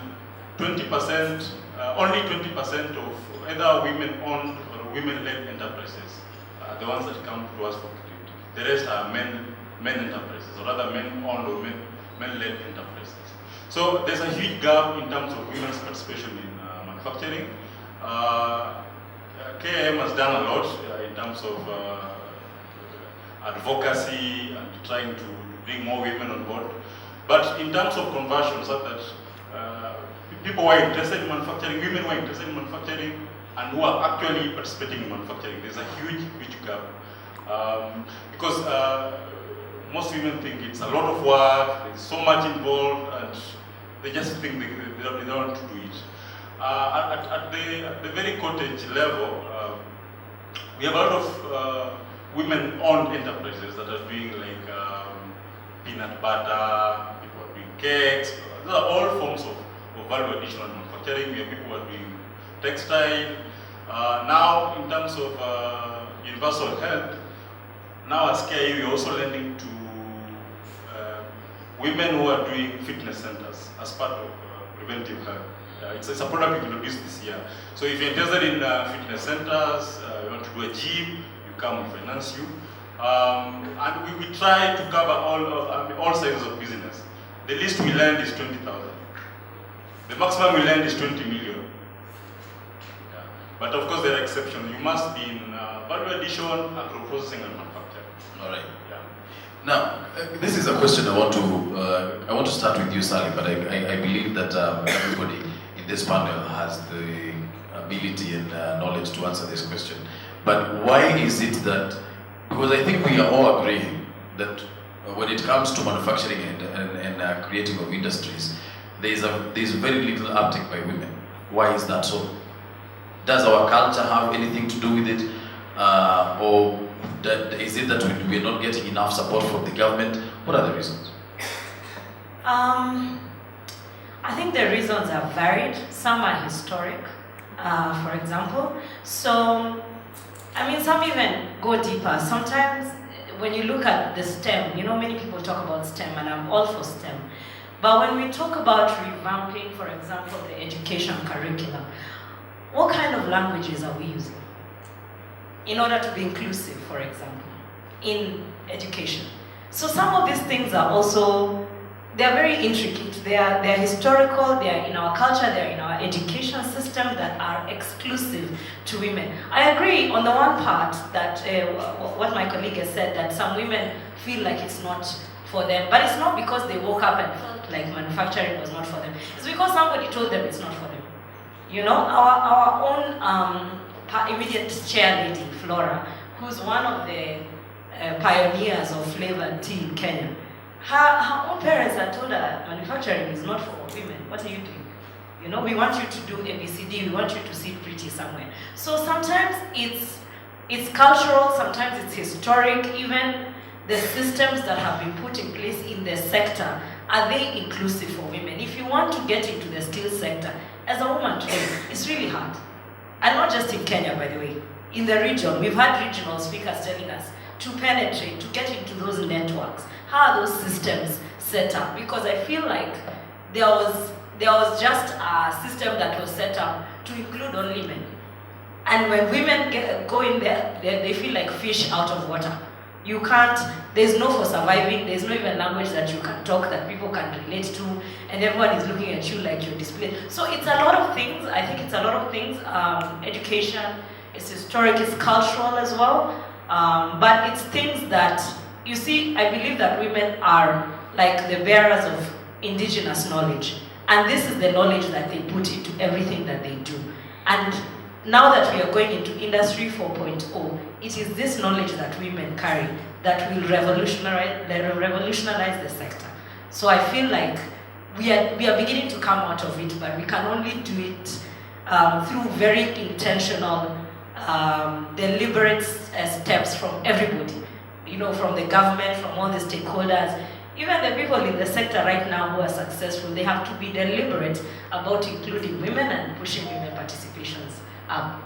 20%, only 20% of either women-owned or women-led enterprises are the ones that come to us for credit. The rest are men enterprises, or rather men-owned or men-led enterprises. So there's a huge gap in terms of women's participation in manufacturing. KIM has done a lot in terms of advocacy and trying to bring more women on board. But in terms of conversions, people who are interested in manufacturing, women who are interested in manufacturing, and who are actually participating in manufacturing, there's a huge gap. Because most women think it's a lot of work, there's so much involved, and they just think they don't want to do it. At the very cottage level, we have a lot of women-owned enterprises that are doing like peanut butter, people are doing cakes. Those are all forms of value additional manufacturing. We have people who are doing textile. Now, in terms of universal health, now as KIU, we're also lending to women who are doing fitness centers as part of preventive health. It's a product we introduced this year. So if you're interested in fitness centers, you want to do a gym, you come, we finance you. And we try to cover all sizes of business. The least we lend is 20,000. The maximum we lend is 20 million. Yeah. But of course there are exceptions. You must be in value addition, agro-processing and manufacturing. All right. Yeah. Now, this is a question I want to start with you, Sally, but I believe that everybody in this panel has the ability and knowledge to answer this question. But why is it that, because I think we are all agreeing that when it comes to manufacturing and creating of industries, there's very little uptake by women. Why is that so? Does our culture have anything to do with it? Or is it that we're not getting enough support from the government? What are the reasons? I think the reasons are varied. Some are historic, for example. So, I mean, some even go deeper. Sometimes when you look at the STEM, you know, many people talk about STEM, and I'm all for STEM. But when we talk about revamping, for example, the education curriculum, what kind of languages are we using in order to be inclusive, for example, in education? So some of these things are also, they're very intricate. They're historical, they're in our culture, they're in our education system that are exclusive to women. I agree on the one part that what my colleague has said, that some women feel like it's not for them, but it's not because they woke up and felt like manufacturing was not for them. It's because somebody told them it's not for them. You know, our own immediate chair lady, Flora, who's one of the pioneers of flavored tea in Kenya, her own parents had told her manufacturing is not for women. What are you doing? You know, we want you to do ABCD, we want you to sit pretty somewhere. So sometimes it's cultural, sometimes it's historic. Even the systems that have been put in place in the sector, are they inclusive for women? If you want to get into the steel sector, as a woman today, it's really hard. And not just in Kenya, by the way. In the region, we've had regional speakers telling us to penetrate, to get into those networks. How are those systems set up? Because I feel like there was just a system that was set up to include only men. And when women go in there, they feel like fish out of water. You can't, there's no for surviving, there's no even language that you can talk that people can relate to, and everyone is looking at you like you're displayed. So it's a lot of things, I think it's a lot of things. Education, it's historic, it's cultural as well. But it's things that, you see, I believe that women are like the bearers of indigenous knowledge. And this is the knowledge that they put into everything that they do. And now that we are going into Industry 4.0, it is this knowledge that women carry that will revolutionize the sector. So I feel like we are beginning to come out of it, but we can only do it through very intentional, deliberate steps from everybody. You know, from the government, from all the stakeholders, even the people in the sector right now who are successful, they have to be deliberate about including women and pushing women participations up.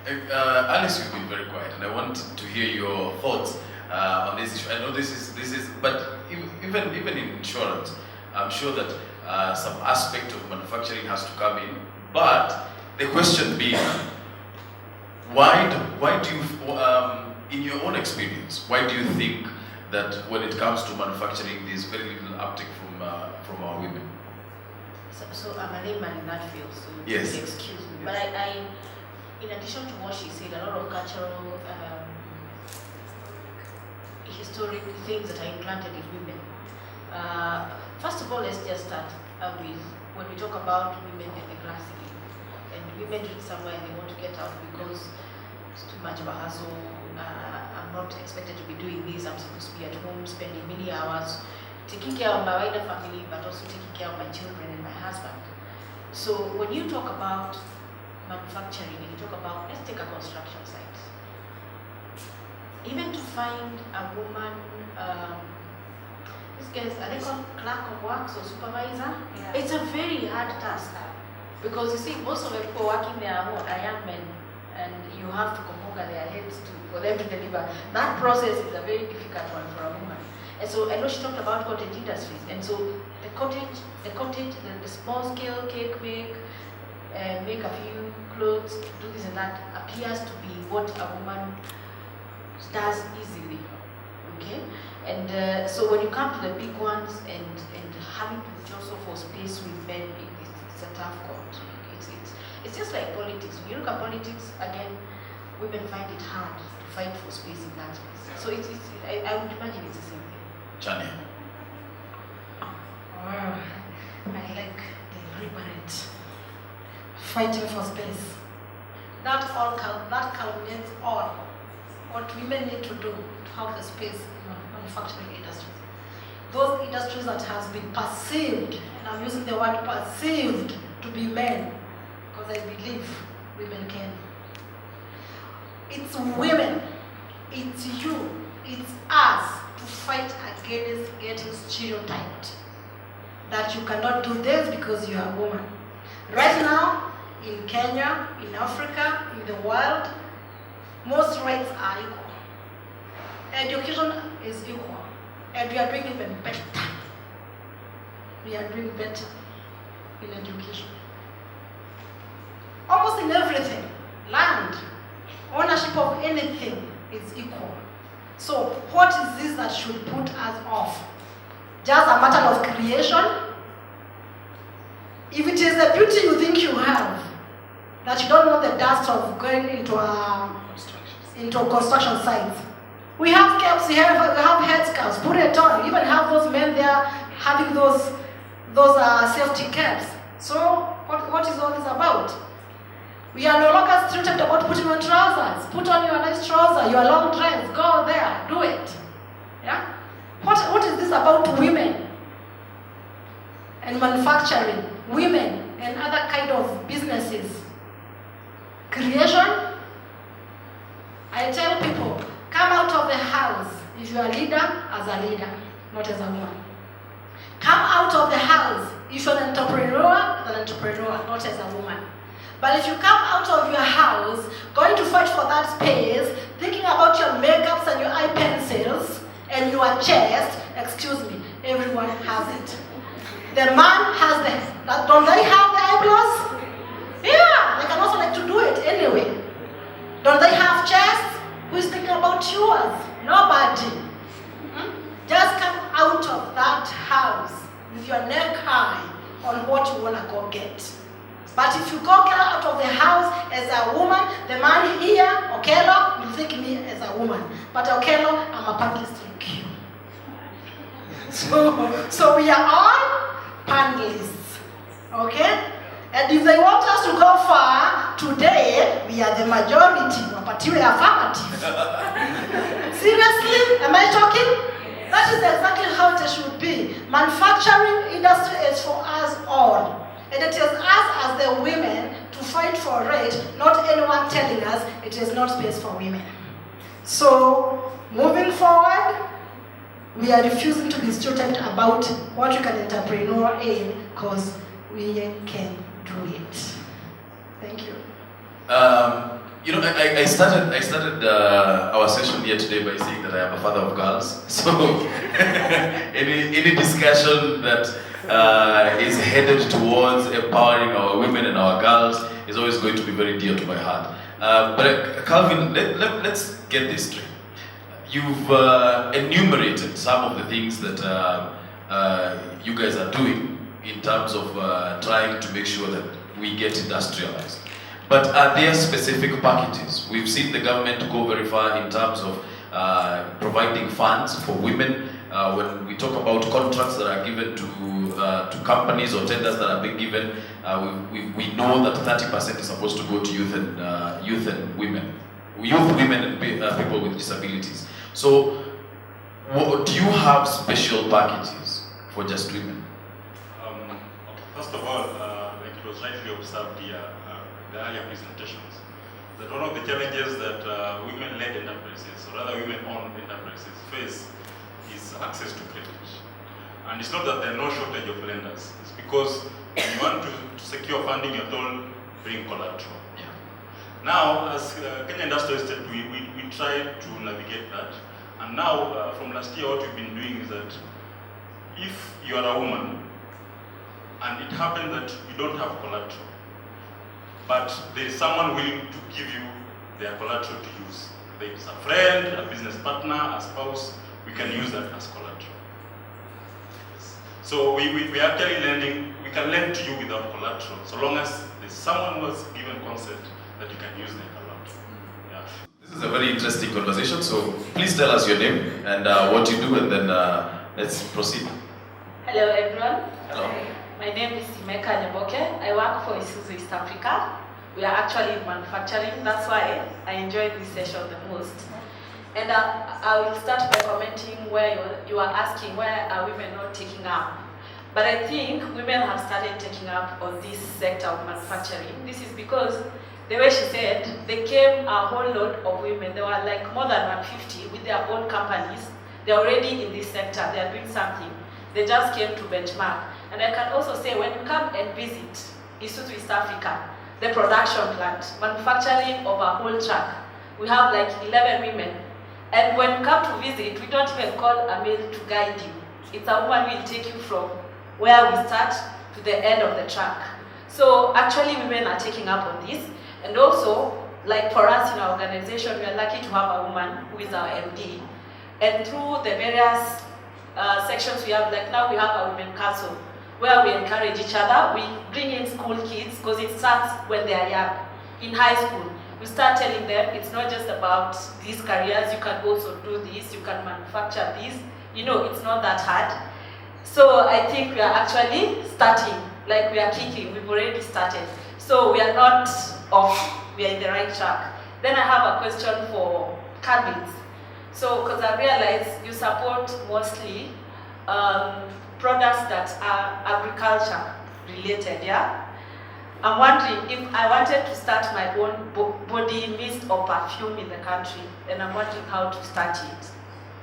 Alice, you've been very quiet, and I want to hear your thoughts on this issue. I know this is, but even in insurance, I'm sure that some aspect of manufacturing has to come in. But the question being, why do you, in your own experience, why do you think that when it comes to manufacturing, there's very little uptake from our women? So I'm a layman in that field, so yes. Excuse me. Yes. But I, in addition to what she said, a lot of cultural, historic things that are implanted in women. First of all, let's just start with when we talk about women in the glass ceiling, and women reach somewhere and they want to get out because it's too much of a hassle. I'm not expected to be doing this. I'm supposed to be at home spending many hours taking care of my wider family, but also taking care of my children and my husband. So when you talk about manufacturing and you talk about, let's take a construction site. Even to find a woman, these guys, are they called clerk of works or supervisor? Yeah. It's a very hard task. Because you see, most of the people working there are young men, and you have to conquer their heads for them to deliver. That process is a very difficult one for a woman. And so I know she talked about cottage industries, and so the cottage, the small scale cake make a few clothes, do this and that, appears to be what a woman does easily, okay? And so when you come to the big ones and having to also for space with men, it's a tough call. It's just like politics. When you look at politics, again, women find it hard to fight for space in that space. So I would imagine it's the same thing. Chania. I like the agreement. Fighting for space. That culminates all what women need to do to have the space in the manufacturing industry. Those industries that has been perceived, and I'm using the word perceived, to be men, because I believe women can. It's women, it's you, it's us to fight against getting stereotyped. That you cannot do this because you are a woman. Right now, in Kenya, in Africa, in the world, most rights are equal. Education is equal. And we are doing even better. We are doing better in education. Almost in everything. Land, ownership of anything is equal. So what is this that should put us off? Just a matter of creation? If it is the beauty you think you have, that you don't know the dust of going into construction sites. We have caps, we have headscarves, put it on. We even have those men there having those safety caps. So what is all this about? We are no longer stricted about putting on trousers. Put on your nice trouser, your long dress, go there, do it. Yeah? What is this about women and manufacturing, women and other kind of businesses? Creation? I tell people, come out of the house if you are a leader as a leader, not as a woman. Come out of the house if you're an entrepreneur as an entrepreneur, not as a woman. But if you come out of your house, going to fight for that space, thinking about your makeups and your eye pencils and your chest, excuse me, everyone has it. The man has the, don't they have the eyebrows? Yeah, they can also like to do it anyway. Don't they have chests? Who is thinking about yours? Nobody. Just come out of that house with your neck high on what you want to go get. But if you go out of the house as a woman, the man here, Okello, will think me as a woman. But Okello, I'm a panelist like you. So we are all panelists. Okay? And if they want us to go far, today we are the majority. Wapatiwe affirmative. Seriously? Am I talking? That is exactly how it should be. Manufacturing industry is for us all. And it is us as the women to fight for it, not anyone telling us it is not space for women. So, moving forward, we are refusing to be stereotyped about what you can entrepreneur in, because we can do it. Thank you. You know, I started our session here today by saying that I am a father of girls. So any discussion that is headed towards empowering our women and our girls is always going to be very dear to my heart. But Calvin, let's get this straight. You've enumerated some of the things that you guys are doing in terms of trying to make sure that we get industrialized. But are there specific packages? We've seen the government go very far in terms of providing funds for women. When we talk about contracts that are given to companies or tenders that are being given, we know that 30% is supposed to go to youth and women and people with disabilities. So, do you have special packages for just women? Okay. First of all, like it was rightly observed here, the earlier presentations, that one of the challenges that women-led enterprises, or rather women-owned enterprises, face is access to credit. And it's not that there are no shortage of lenders. It's because when you want to secure funding, you're told, bring collateral. Yeah. Now, as Kenya Industrial Estate, we try to navigate that. And now, from last year, what we've been doing is that if you are a woman, and it happened that you don't have collateral, but there is someone willing to give you their collateral to use. Whether it's a friend, a business partner, a spouse, we can use that as collateral. So we are actually lending, we can lend to you without collateral, so long as there's someone who has given consent that you can use their collateral. Yeah. This This is a very interesting conversation, so please tell us your name and what you do, and then let's proceed. Hello everyone. Hello. My name is Simeka Nyeboke. I work for Isuzu East Africa. We are actually in manufacturing. That's why I enjoyed this session the most. And I will start by commenting where you are asking where are women not taking up. But I think women have started taking up on this sector of manufacturing. This is because the way she said, there came a whole lot of women. There were like more than 150 with their own companies. They're already in this sector. They're doing something. They just came to benchmark. And I can also say when you come and visit Isuzu East Africa, the production plant, manufacturing of a whole truck, we have like 11 women. And when you come to visit, we don't even call a male to guide you. It's a woman who will take you from where we start to the end of the truck. So actually women are taking up on this. And also, like for us in our organization, we are lucky to have a woman who is our MD. And through the various sections we have, like now we have a women council, where we encourage each other. We bring in school kids, because it starts when they are young. In high school, we start telling them it's not just about these careers, you can also do this, you can manufacture this. You know, it's not that hard. So I think we are actually starting, like we are kicking, we've already started. So we are not off, we are in the right track. Then I have a question for Calvins. So, because I realize you support mostly products that are agriculture related, yeah? I'm wondering if I wanted to start my own body mist or perfume in the country, and I'm wondering how to start it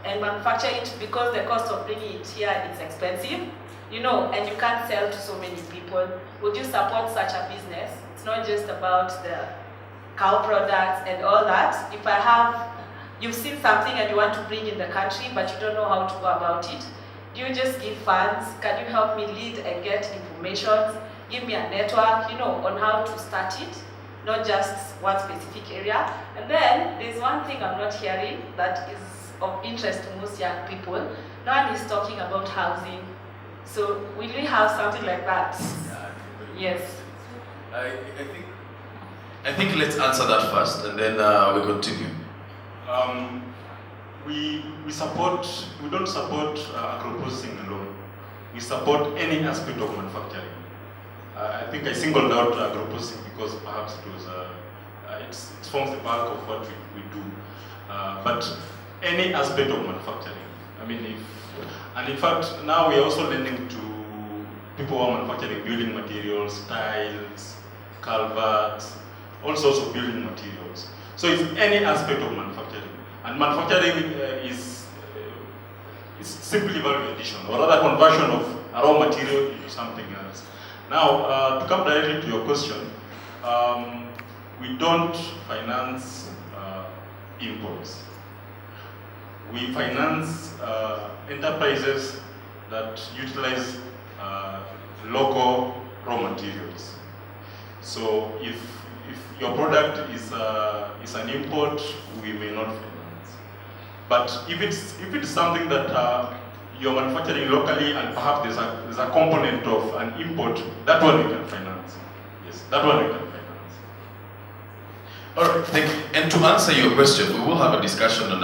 and manufacture it, because the cost of bringing it here is expensive, you know, and you can't sell to so many people. Would you support such a business? It's not just about the cow products and all that. If I have, you've seen something and you want to bring in the country, but you don't know how to go about it, do you just give funds? Can you help me lead and get information? Give me a network, you know, on how to start it, not just one specific area. And then there's one thing I'm not hearing that is of interest to most young people. No one is talking about housing. So will we have something like that? Yes. I think let's answer that first, and then we continue. We don't support agro-processing alone. We support any aspect of manufacturing. I think I singled out agro-processing because perhaps it forms the bulk of what we do. But any aspect of manufacturing. I mean, and in fact, now we are also lending to people who are manufacturing building materials, tiles, culverts, all sorts of building materials. So it's any aspect of manufacturing. And manufacturing is simply value addition, or rather conversion of a raw material into something else. Now, to come directly to your question, we don't finance imports. We finance enterprises that utilize local raw materials. So if your product is an import, we may not finance. But if it's something that you're manufacturing locally and perhaps there's a component of an import, that one we can finance. Yes, that one we can finance. All right, thank you. And to answer your question, we will have a discussion on,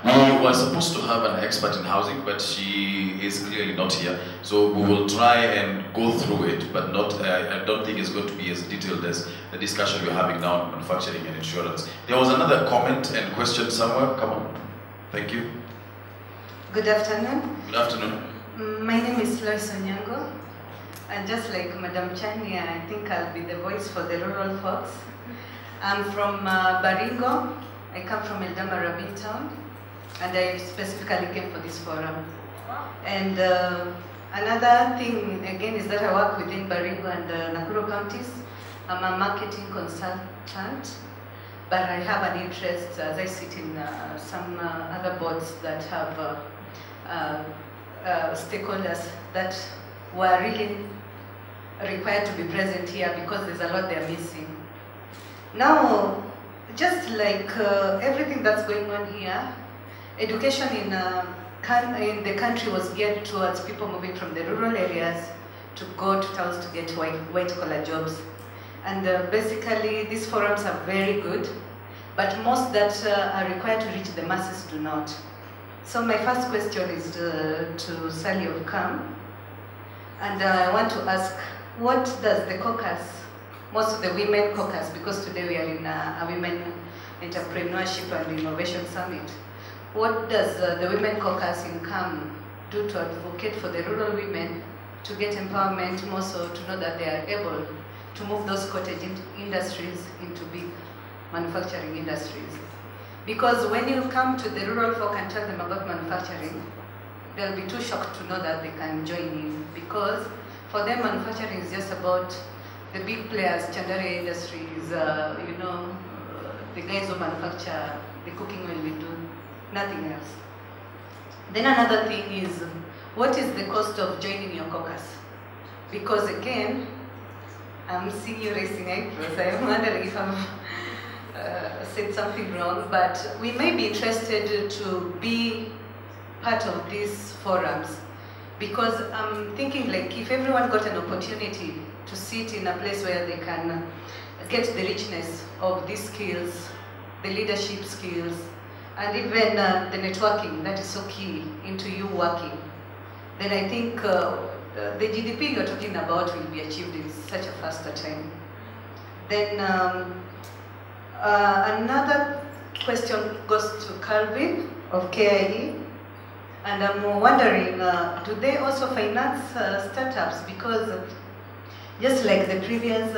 we were supposed to have an expert in housing, but she is clearly not here. So we will try and go through it, but not, I don't think it's going to be as detailed as the discussion we're having now on manufacturing and insurance. There was another comment and question somewhere, come on. Thank you. Good afternoon. Good afternoon. My name is Lois Onyango, and just like Madam Chania, I think I'll be the voice for the rural folks. I'm from Baringo. I come from Eldama Rabin town, and I specifically came for this forum. And another thing again is that I work within Baringo and Nakuru counties. I'm a marketing consultant, but I have an interest as I sit in some other boards that have stakeholders that were really required to be present here because there's a lot they're missing. Now, just like everything that's going on here, education in the country was geared towards people moving from the rural areas to go to towns to get white-collar jobs. And basically, these forums are very good but most that are required to reach the masses do not. So my first question is to Sally of CAM, and I want to ask, what does the caucus, most of the women caucus, because today we are in a Women Entrepreneurship and Innovation Summit, what does the Women Caucus in CAM do to advocate for the rural women to get empowerment, more so to know that they are able to move those cottage industries into big manufacturing industries? Because when you come to the rural folk and tell them about manufacturing, they'll be too shocked to know that they can join in, because for them manufacturing is just about the big players, Chandari Industries, the guys who manufacture the cooking oil we do, nothing else. Then another thing is, what is the cost of joining your caucus? Because again, I'm seeing you raising eyebrows. I'm wondering if I've said something wrong, but we may be interested to be part of these forums, because I'm thinking like if everyone got an opportunity to sit in a place where they can get the richness of these skills, the leadership skills, and even the networking that is so key into you working, then I think the GDP you're talking about will be achieved in such a faster time. Then another question goes to Calvin of KIE, and I'm wondering, do they also finance startups? Because just like the previous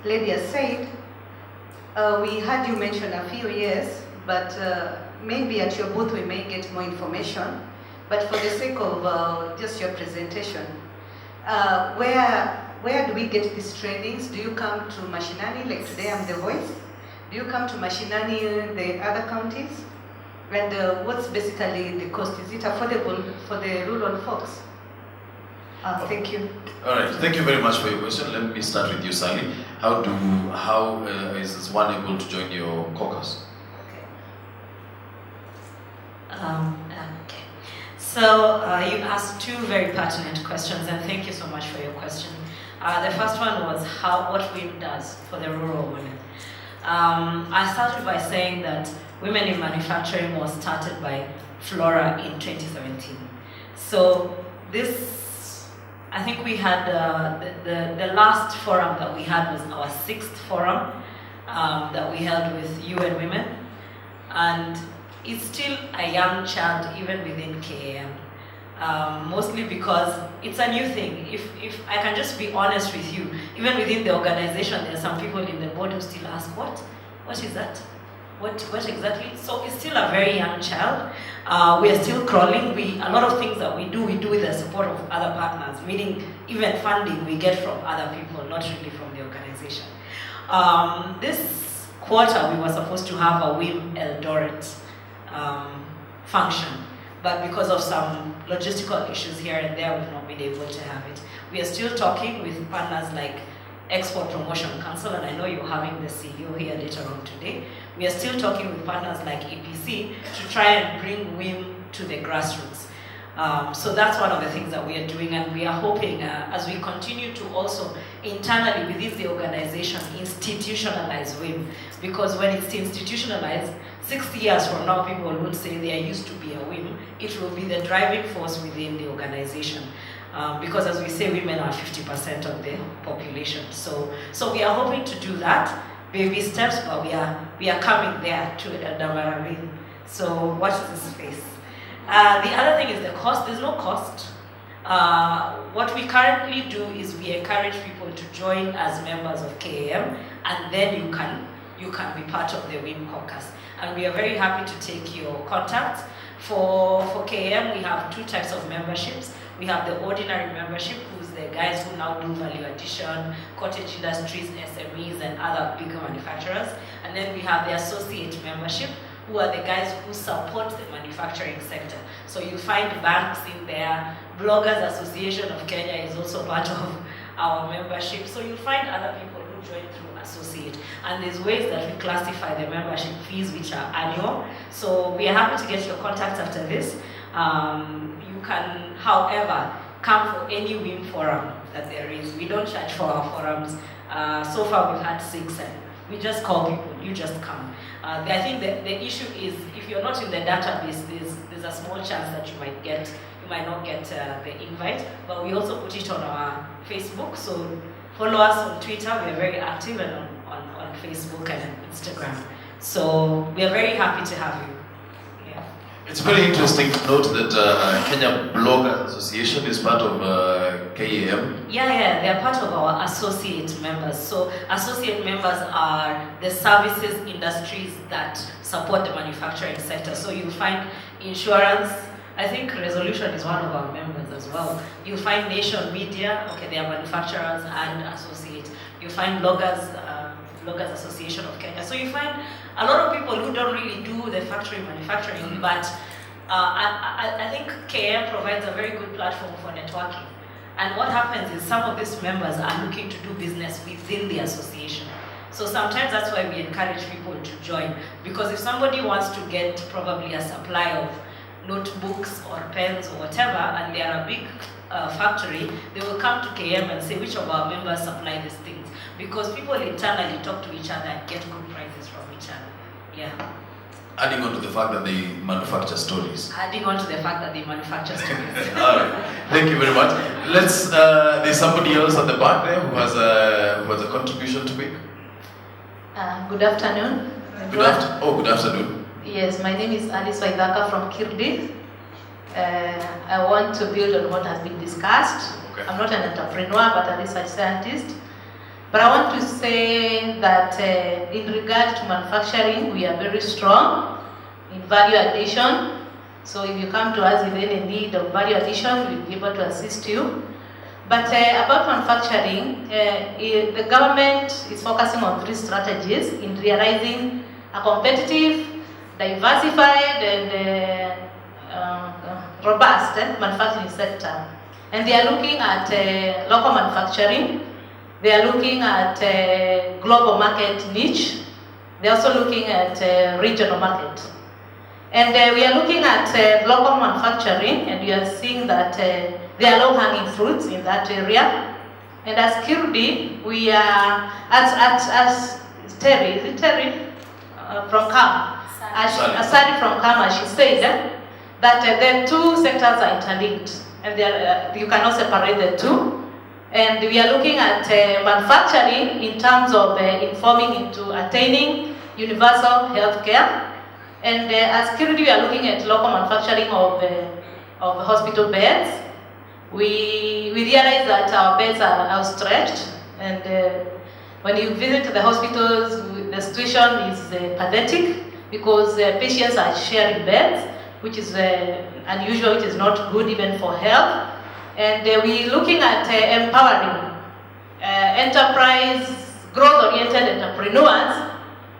lady has said, we had you mention a few years, but maybe at your booth we may get more information. But for the sake of just your presentation, where do we get these trainings? Do you come to Mashinani, like today I'm the voice? Do you come to Mashinani in the other counties? And what's basically the cost? Is it affordable for the rural folks? Thank you. All right, thank you very much for your question. Let me start with you, Sally. How is one able to join your caucus? Okay. So you asked two very pertinent questions, and thank you so much for your question. The first one was what WIM does for the rural women. I started by saying that Women in Manufacturing was started by Flora in 2017. So this, I think we had the last forum that we had was our 6th forum that we held with UN Women, and it's still a young child even within KAM, mostly because it's a new thing. If I can just be honest with you, even within the organization, there are some people in the board who still ask, what is that? What exactly? So it's still a very young child. We are still crawling. A lot of things that we do with the support of other partners, meaning even funding we get from other people, not really from the organization. This quarter we were supposed to have a WIM Eldoret function, but because of some logistical issues here and there, we've not been able to have it. We are still talking with partners like Export Promotion Council, and I know you're having the CEO here later on today. We are still talking with partners like EPC to try and bring WIM to the grassroots. So that's one of the things that we are doing, and we are hoping as we continue to also internally within the organization institutionalize WIM, because when it's institutionalized, 60 years from now people will say there used to be a WIM. It will be the driving force within the organization. Because as we say, women are 50% of the population. So we are hoping to do that, baby steps, but we are coming there to Damararin. So watch this space. The other thing is the cost. There's no cost. What we currently do is we encourage people to join as members of KAM, and then you can be part of the WIM caucus. And we are very happy to take your contacts. For KAM, we have 2 types of memberships. We have the ordinary membership, who's the guys who now do value addition, cottage industries, SMEs, and other bigger manufacturers. And then we have the associate membership, who are the guys who support the manufacturing sector. So you find banks in there. Bloggers Association of Kenya is also part of our membership. So you find other people who join through associate. And there's ways that we classify the membership fees, which are annual. So we are happy to get your contacts after this. You can, however, come for any WIM forum that there is. We don't charge for our forums. So far we've had 6, and we just call people you just come. I think the issue is if you're not in the database, there's a small chance that you might not get the invite. But we also put it on our Facebook, so follow us on Twitter. We're very active and on Facebook and Instagram. So we're very happy to have you. Yeah. It's very interesting to note that Kenya Blogger Association is part of KAM. Yeah, they're part of our associate members. So associate members are the services industries that support the manufacturing sector. So you find insurance, I think Resolution is one of our members as well. You find Nation Media, okay, they are manufacturers and associates. You find Bloggers Association of Kenya. So you find a lot of people who don't really do the factory manufacturing, but I think KM provides a very good platform for networking. And what happens is some of these members are looking to do business within the association. So sometimes that's why we encourage people to join. Because if somebody wants to get probably a supply of notebooks or pens or whatever, and they are a big factory, they will come to KM and say which of our members supply these things. Because people internally talk to each other and get good prices from each other. Yeah. Adding on to the fact that they manufacture stories. Adding on to the fact that they manufacture stories. All right. Thank you very much. Let's. There's somebody else at the back there who has a contribution to make. Good afternoon. Good afternoon. Yes, my name is Alice Waithaka from Kirdi. I want to build on what has been discussed. Okay. I'm not an entrepreneur, but a research scientist. But I want to say that in regard to manufacturing, we are very strong in value addition. So if you come to us with any need of value addition, we'll be able to assist you. But about manufacturing, the government is focusing on 3 strategies in realizing a competitive, diversified, and robust manufacturing sector. And they are looking at local manufacturing. They are looking at global market niche. They are also looking at regional market. And we are looking at local manufacturing, and we are seeing that there are low-hanging fruits in that area. And as Kirdi, we are, as Terry, is it Terry? From KAM. Asari from KAM, as she said, that the 2 sectors are interlinked, and you cannot separate the 2. And we are looking at manufacturing in terms of informing into attaining universal health care. And as Kirdi, we are looking at local manufacturing of hospital beds. We realize that our beds are outstretched, and when you visit the hospitals, the situation is pathetic because patients are sharing beds, which is unusual, which is not good even for health. And we're looking at empowering enterprise, growth-oriented entrepreneurs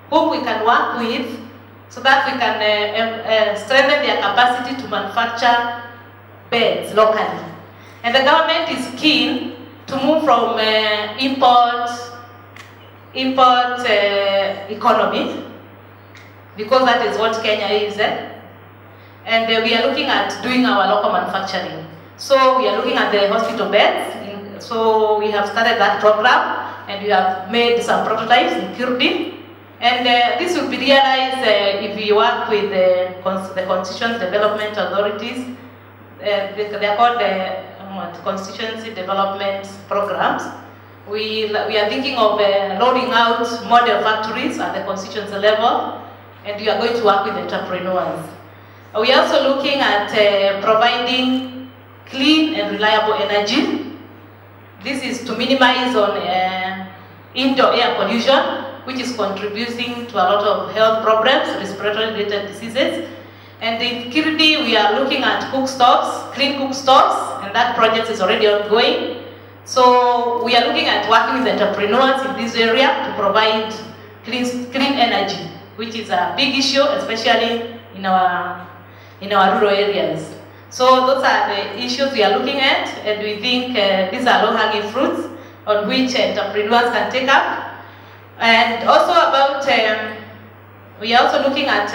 whom we can work with so that we can strengthen their capacity to manufacture beds locally. And the government is keen to move from import economy, because that is what Kenya is. And we are looking at doing our local manufacturing. So we are looking at the hospital beds. So we have started that program, and we have made some prototypes in Kirdi. And this will be realized if we work with the constituency development authorities. They are called constituency development programs. We are thinking of rolling out model factories at the constituency level, and we are going to work with entrepreneurs. We are also looking at providing clean and reliable energy. This is to minimize on indoor air pollution, which is contributing to a lot of health problems, respiratory-related diseases. And in Kirdi, we are looking at cookstoves, clean cookstoves, and that project is already ongoing. So we are looking at working with entrepreneurs in this area to provide clean energy, which is a big issue, especially in our rural areas. So those are the issues we are looking at, and we think these are low-hanging fruits on which entrepreneurs can take up. And also about, we are also looking at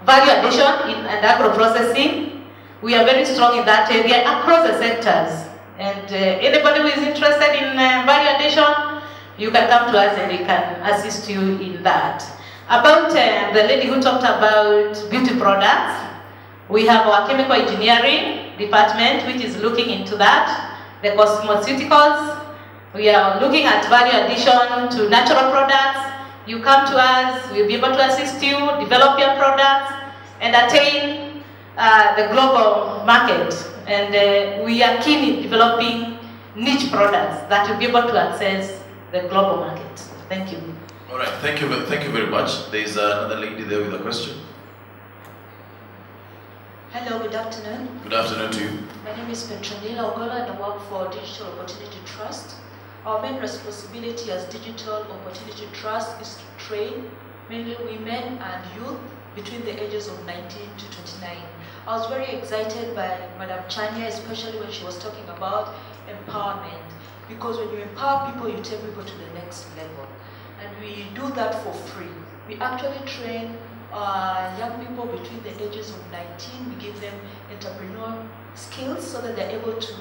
value addition and agro-processing. We are very strong in that area across the sectors. And anybody who is interested in value addition, you can come to us and we can assist you in that. About the lady who talked about beauty products, we have our chemical engineering department which is looking into that. The cosmeceuticals, we are looking at value addition to natural products. You come to us, we'll be able to assist you, develop your products, and attain the global market. And we are keen in developing niche products that will be able to access the global market. Thank you. All right, thank you very much. There's another lady there with a question. Hello, good afternoon. Good afternoon to you. My name is Petronila Ogola and I work for Digital Opportunity Trust. Our main responsibility as Digital Opportunity Trust is to train mainly women and youth between the ages of 19 to 29. I was very excited by Madam Chania, especially when she was talking about empowerment. Because when you empower people, you take people to the next level. And we do that for free. We actually train young people between the ages of 19. We give them entrepreneurial skills so that they're able to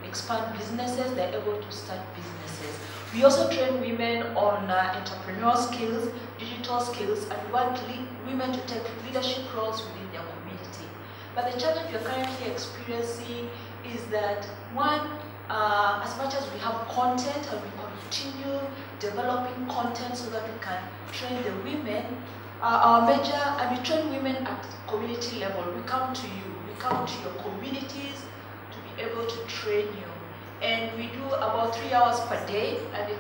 expand businesses, they're able to start businesses. We also train women on entrepreneurial skills, digital skills, and we want women to take leadership roles within their community. But the challenge we're currently experiencing is that one, as much as we have content and we continue developing content so that we can train the women, and we train women at community level. We come to you, we come to your communities to be able to train you. And we do about 3 hours per day, and you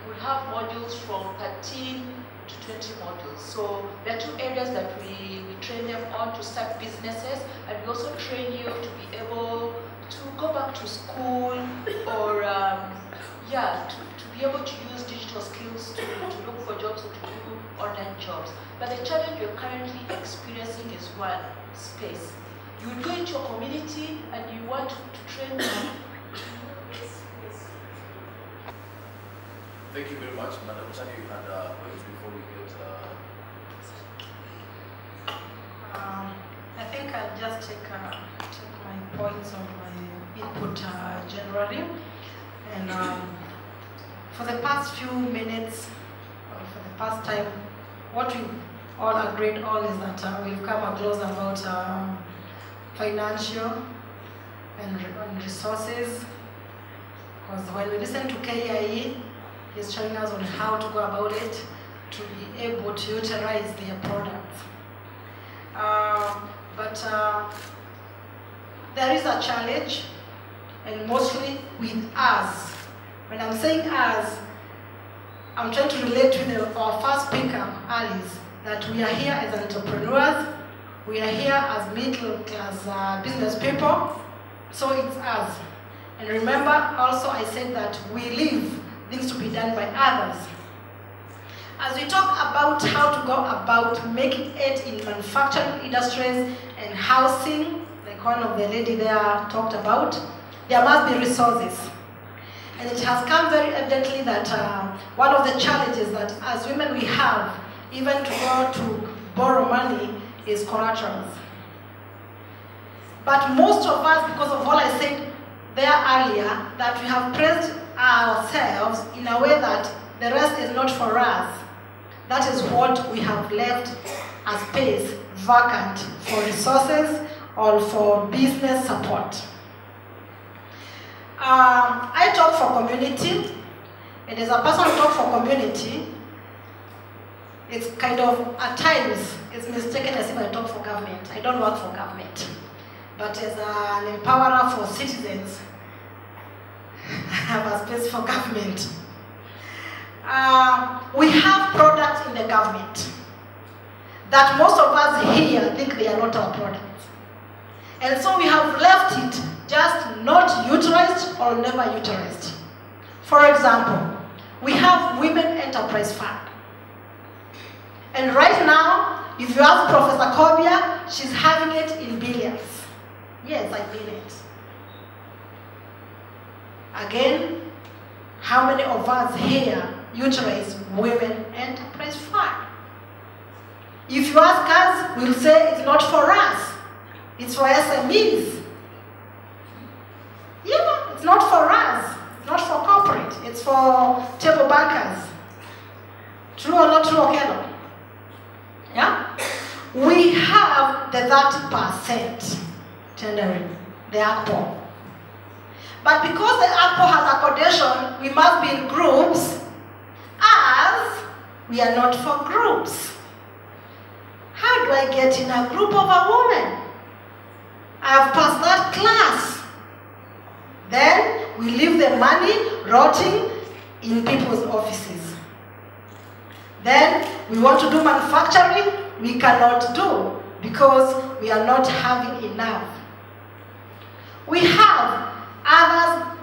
will have modules from 13 to 20 modules. So there are 2 areas that we train them on to start businesses, and we also train you to be able to go back to school or to be able to use digital skills to look for jobs or to do online jobs. But the challenge we're currently experiencing is one, space. You go into your community and you want to train them. Thank you very much, Madam Chania. You had points before we get. I think I'll just take my points on my input generally. And for the past few minutes, or for the past time, what we all agreed on is that we've come close about financial and resources. Because when we listen to KIE, he's showing us on how to go about it to be able to utilize their products. But there is a challenge, and mostly with us. When I'm saying us, I'm trying to relate with our first speaker, Alice, that we are here as entrepreneurs, we are here as middle class business people, so it's us. And remember, also I said that we leave things to be done by others. As we talk about how to go about making it in manufacturing industries and housing, like one of the lady there talked about, there must be resources. And it has come very evidently that one of the challenges that as women we have, even to go to borrow money, is collaterals. But most of us, because of what I said there earlier, that we have placed ourselves in a way that the rest is not for us. That is what we have left a space vacant for resources or for business support. I talk for community, and as a person who talks for community, it's kind of, at times, it's mistaken as if I talk for government. I don't work for government. But as an empowerer for citizens, I have a space for government. We have products in the government that most of us here think they are not our products. And so we have left it just not utilized or never utilized. For example, we have Women Enterprise Fund. And right now, if you ask Professor Kobia, she's having it in billions. Yes, I mean it. Again, how many of us here utilize Women Enterprise Fund? If you ask us, we'll say it's not for us. It's for SMEs. Yeah, it's not for us. It's not for corporate. It's It's for table bankers. True or not true, Okelo? Yeah? We have the 30% tendering, the ACPO. But because the ACPO has accommodation, we must be in groups, as we are not for groups. How do I get in a group of a woman? I have passed that class. Then we leave the money rotting in people's offices. Then we want to do manufacturing, we cannot do because we are not having enough. We have other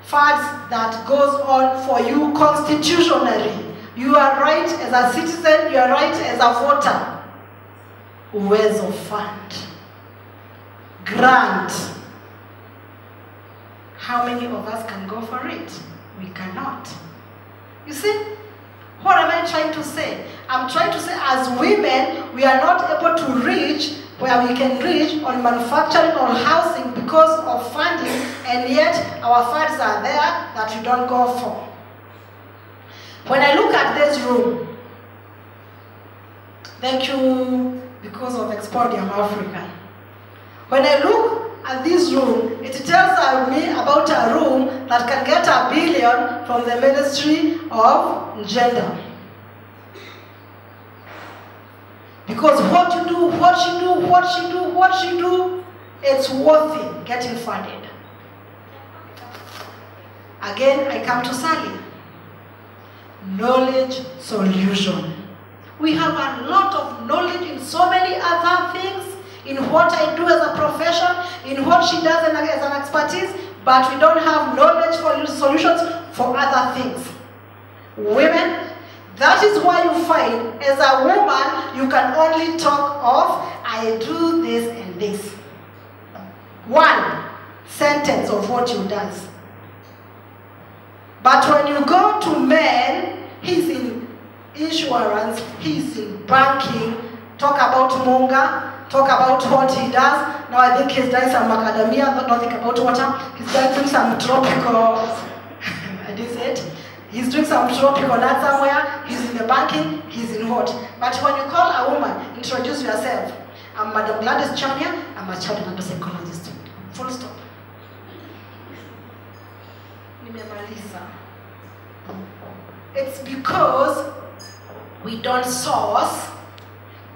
facts that goes on for you constitutionally. You are right as a citizen, you are right as a voter. Uwezo fund. Grant. How many of us can go for it? We cannot. You see, what am I trying to say? I'm trying to say as women, we are not able to reach where we can reach on manufacturing or housing because of funding, and yet our funds are there that we don't go for. When I look at this room, thank you because of Expodium Africa. When I look at this room, it tells me about a room that can get $1 billion from the Ministry of Gender. Because what you do, what she do, it's worthy getting funded. Again, I come to Sally. Knowledge solution. We have a lot of knowledge in so many other things, in what I do as a profession, in what she does as an expertise, but we don't have knowledge for solutions for other things. Women, that is why you find, as a woman, you can only talk of, I do this and this. One sentence of what you does. But when you go to men, he's in insurance, he's in banking, talk about Munga, talk about what he does. Now I think he's doing some macadamia, not think about water. He's doing some tropical, I did say it. He's doing some tropical nut somewhere, he's in the banking, he's in what. But when you call a woman, introduce yourself. I'm Madam Gladys Chania, I'm a child and psychologist. Full stop. Nimemaliza. It's because we don't source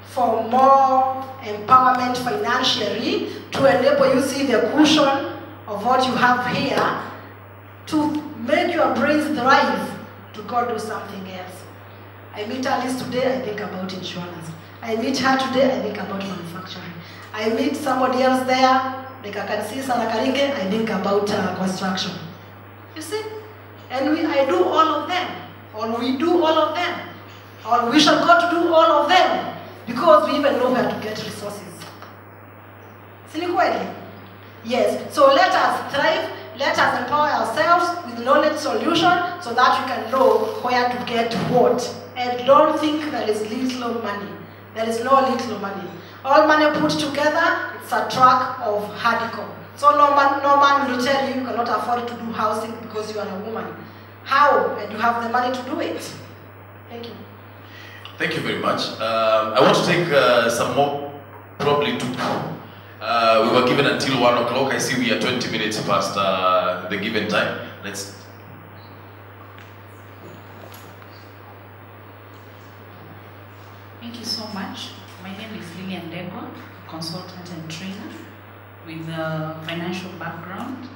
for more empowerment financially to enable you see the cushion of what you have here to make your brains thrive to go do something else. I meet Alice today, I think about insurance. I meet her today, I think about manufacturing. I meet somebody else there, like I can see Sarah Karinge, I think about construction. You see? And I do all of them. Or we do all of them. Or we shall go to do all of them. Because we even know where to get resources. Sinikweli? Yes. So let us thrive. Let us empower ourselves with knowledge solution so that we can know where to get what. And don't think there is little money. There is no little money. All money put together, it's a track of hardcore. So no man will tell you cannot afford to do housing because you are a woman. How? And you have the money to do it. Thank you. Thank you very much. I want to take some more, probably two. We were given until 1 o'clock. I see we are 20 minutes past the given time. Let's. Thank you so much. My name is Lillian Dego, consultant and trainer with a financial background.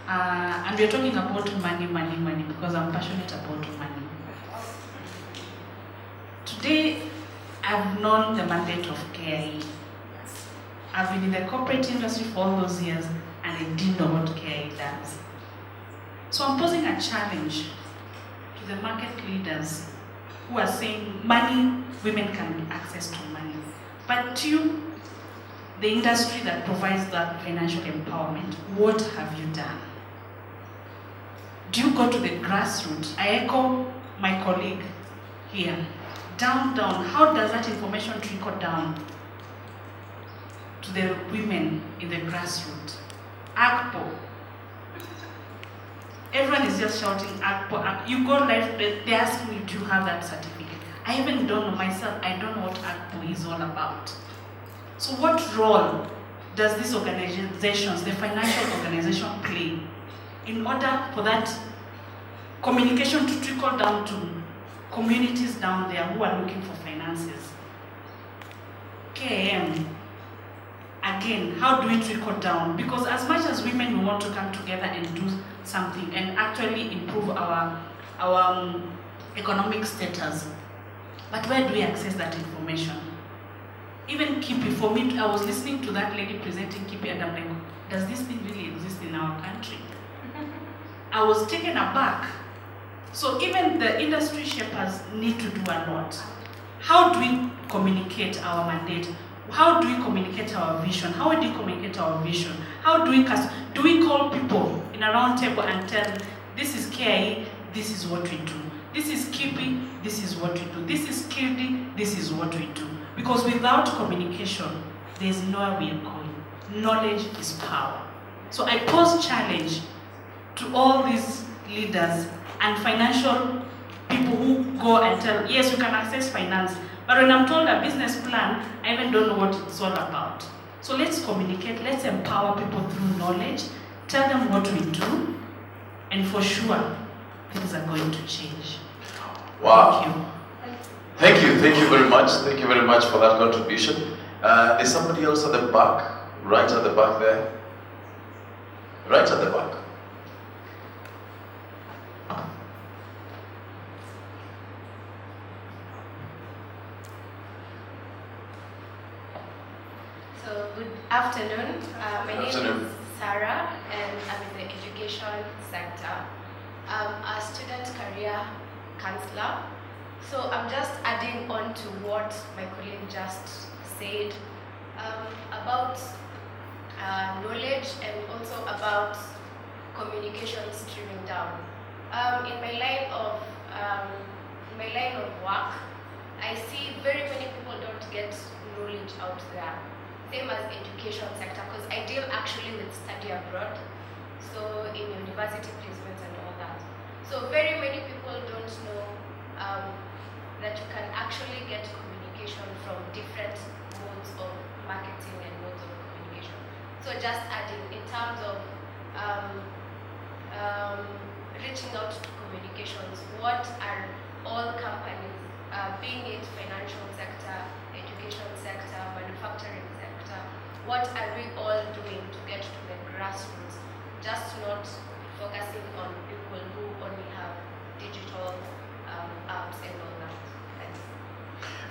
And we're talking about money, because I'm passionate about money. Today, I've known the mandate of KIE. I've been in the corporate industry for all those years, and I didn't know what KIE does. So I'm posing a challenge to the market leaders who are saying money, women can access to money. But to the industry that provides that financial empowerment, what have you done? Do you go to the grassroots? I echo my colleague here. Down, how does that information trickle down to the women in the grassroots? ACPO. Everyone is just shouting ACPO, ACPO. You go live, they ask me, do you have that certificate? I even don't know myself, I don't know what ACPO is all about. So what role does these organizations, the financial organization, play in order for that communication to trickle down to communities down there who are looking for finances? KAM, again, how do we trickle down? Because as much as women, we want to come together and do something and actually improve our economic status, but where do we access that information? Even KIPI, for me, I was listening to that lady presenting KIPI and I'm like, does this thing really exist in our country? I was taken aback. So even the industry shapers need to do a lot. How do we communicate our mandate? How do we communicate our vision? How do we communicate our vision? How do we call people in a round table and tell them, this is KIE, this is what we do. This is KIPI, this is what we do. This is KIRDI, this is what we do. Because without communication, there's nowhere we are going. Knowledge is power. So I pose challenge to all these leaders and financial people who go and tell, yes, you can access finance, but when I'm told a business plan, I even don't know what it's all about. So let's communicate, let's empower people through knowledge, tell them what we do, and for sure, things are going to change. Wow. Thank you very much. Thank you very much for that contribution. Is somebody else at the back? Right at the back there? Right at the back. So, good afternoon. My name is Sarah, and I'm in the education sector. I'm a student career counselor. So I'm just adding on to what my colleague just said about knowledge and also about communication streaming down. In my line of work, I see very many people don't get knowledge out there. Same as education sector, because I deal actually with study abroad, so in university placements and all that. So very many people don't know that you can actually get communication from different modes of marketing and modes of communication. So just adding, in terms of reaching out to communications, what are all companies, being it financial sector, education sector, manufacturing sector, what are we all doing to get to the grassroots, just not focusing on people who only have digital apps and all that.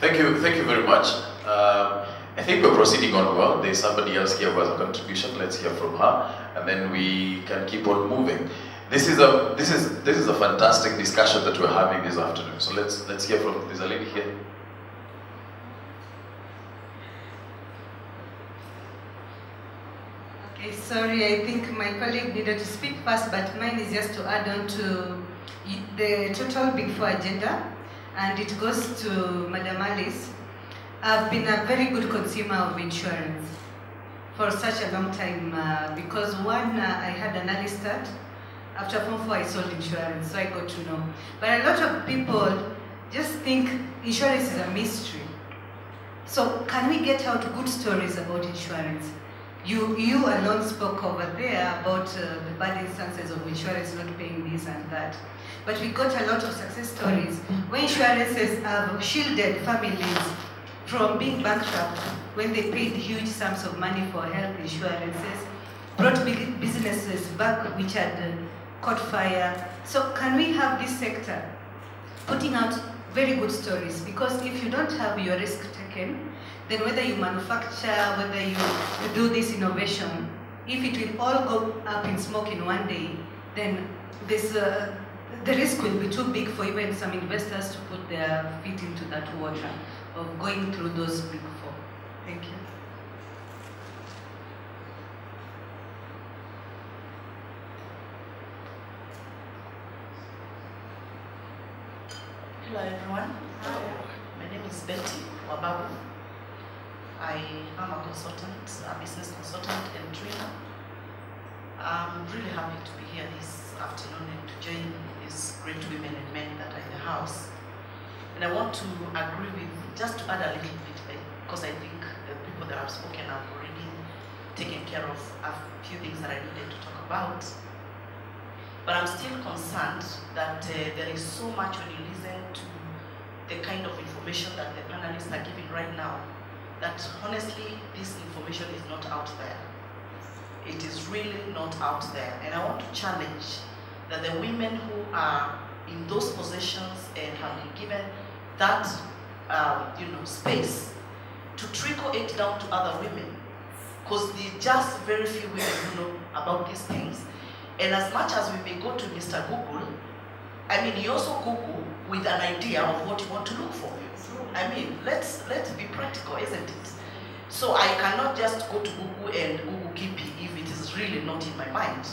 Thank you very much. I think we're proceeding on well. There's somebody else here who has a contribution. Let's hear from her, and then we can keep on moving. This is a fantastic discussion that we're having this afternoon. So let's hear from. There's a lady here. Okay, sorry, I think my colleague needed to speak first, but mine is just to add on to the total Big Four agenda, and it goes to Madam Alice. I've been a very good consumer of insurance for such a long time because one, I had an early start. After Form 4, I sold insurance, so I got to know. But a lot of people just think insurance is a mystery. So can we get out good stories about insurance? You alone spoke over there about the bad instances of insurance not paying this and that. But we got a lot of success stories where insurances have shielded families from being bankrupt when they paid huge sums of money for health insurances, brought big businesses back which had caught fire. So can we have this sector putting out very good stories? Because if you don't have your risk taken, then whether you manufacture, whether you do this innovation, if it will all go up in smoke in one day, then the risk will be too big for even some investors to put their feet into that water of going through those Big Four. Thank you. Hello everyone. My name is Betty Wababu. I am a consultant, a business consultant and trainer. I'm really happy to be here this afternoon and to join these great women and men that are in the house. And I want to agree with, just to add a little bit, because I think the people that have spoken have already taken care of a few things that I needed to talk about. But I'm still concerned that there is so much when you listen to the kind of information that the panelists are giving right now, that honestly, this information is not out there. It is really not out there. And I want to challenge that the women who are in those positions and have been given that space to trickle it down to other women. Because there are just very few women who know about these things. And as much as we may go to Mr. Google, I mean, you also Google with an idea of what you want to look for. I mean, let's be practical, isn't it? So I cannot just go to Google and Google Kipi if it is really not in my mind.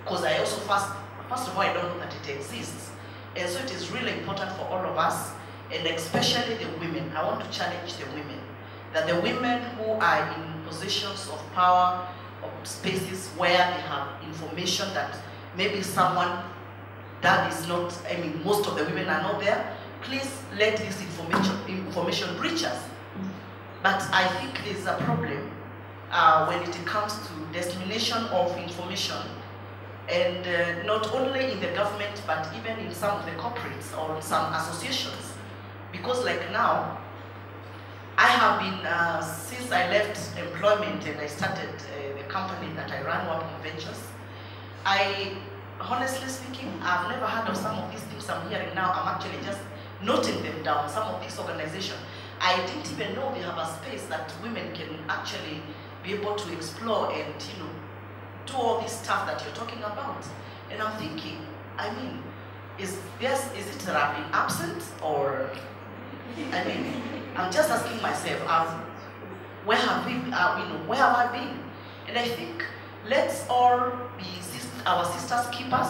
Because I also, first of all, I don't know that it exists. And so it is really important for all of us, and especially the women. I want to challenge the women, that the women who are in positions of power, or spaces where they have information that maybe someone that is not, I mean, most of the women are not there, please let this information reach us. But I think there's a problem when it comes to dissemination of information, and not only in the government, but even in some of the corporates or some associations. Because like now, I have been, since I left employment and I started the company that I run, Wapom Ventures, honestly speaking, I've never heard of some of these things I'm hearing now. I'm actually just noting them down, some of these organizations. I didn't even know they have a space that women can actually be able to explore and, do all this stuff that you're talking about. And I'm thinking, I mean, is it that I've been absent, or, I mean, I'm just asking myself, where have I been? And I think let's all be our sisters' keepers,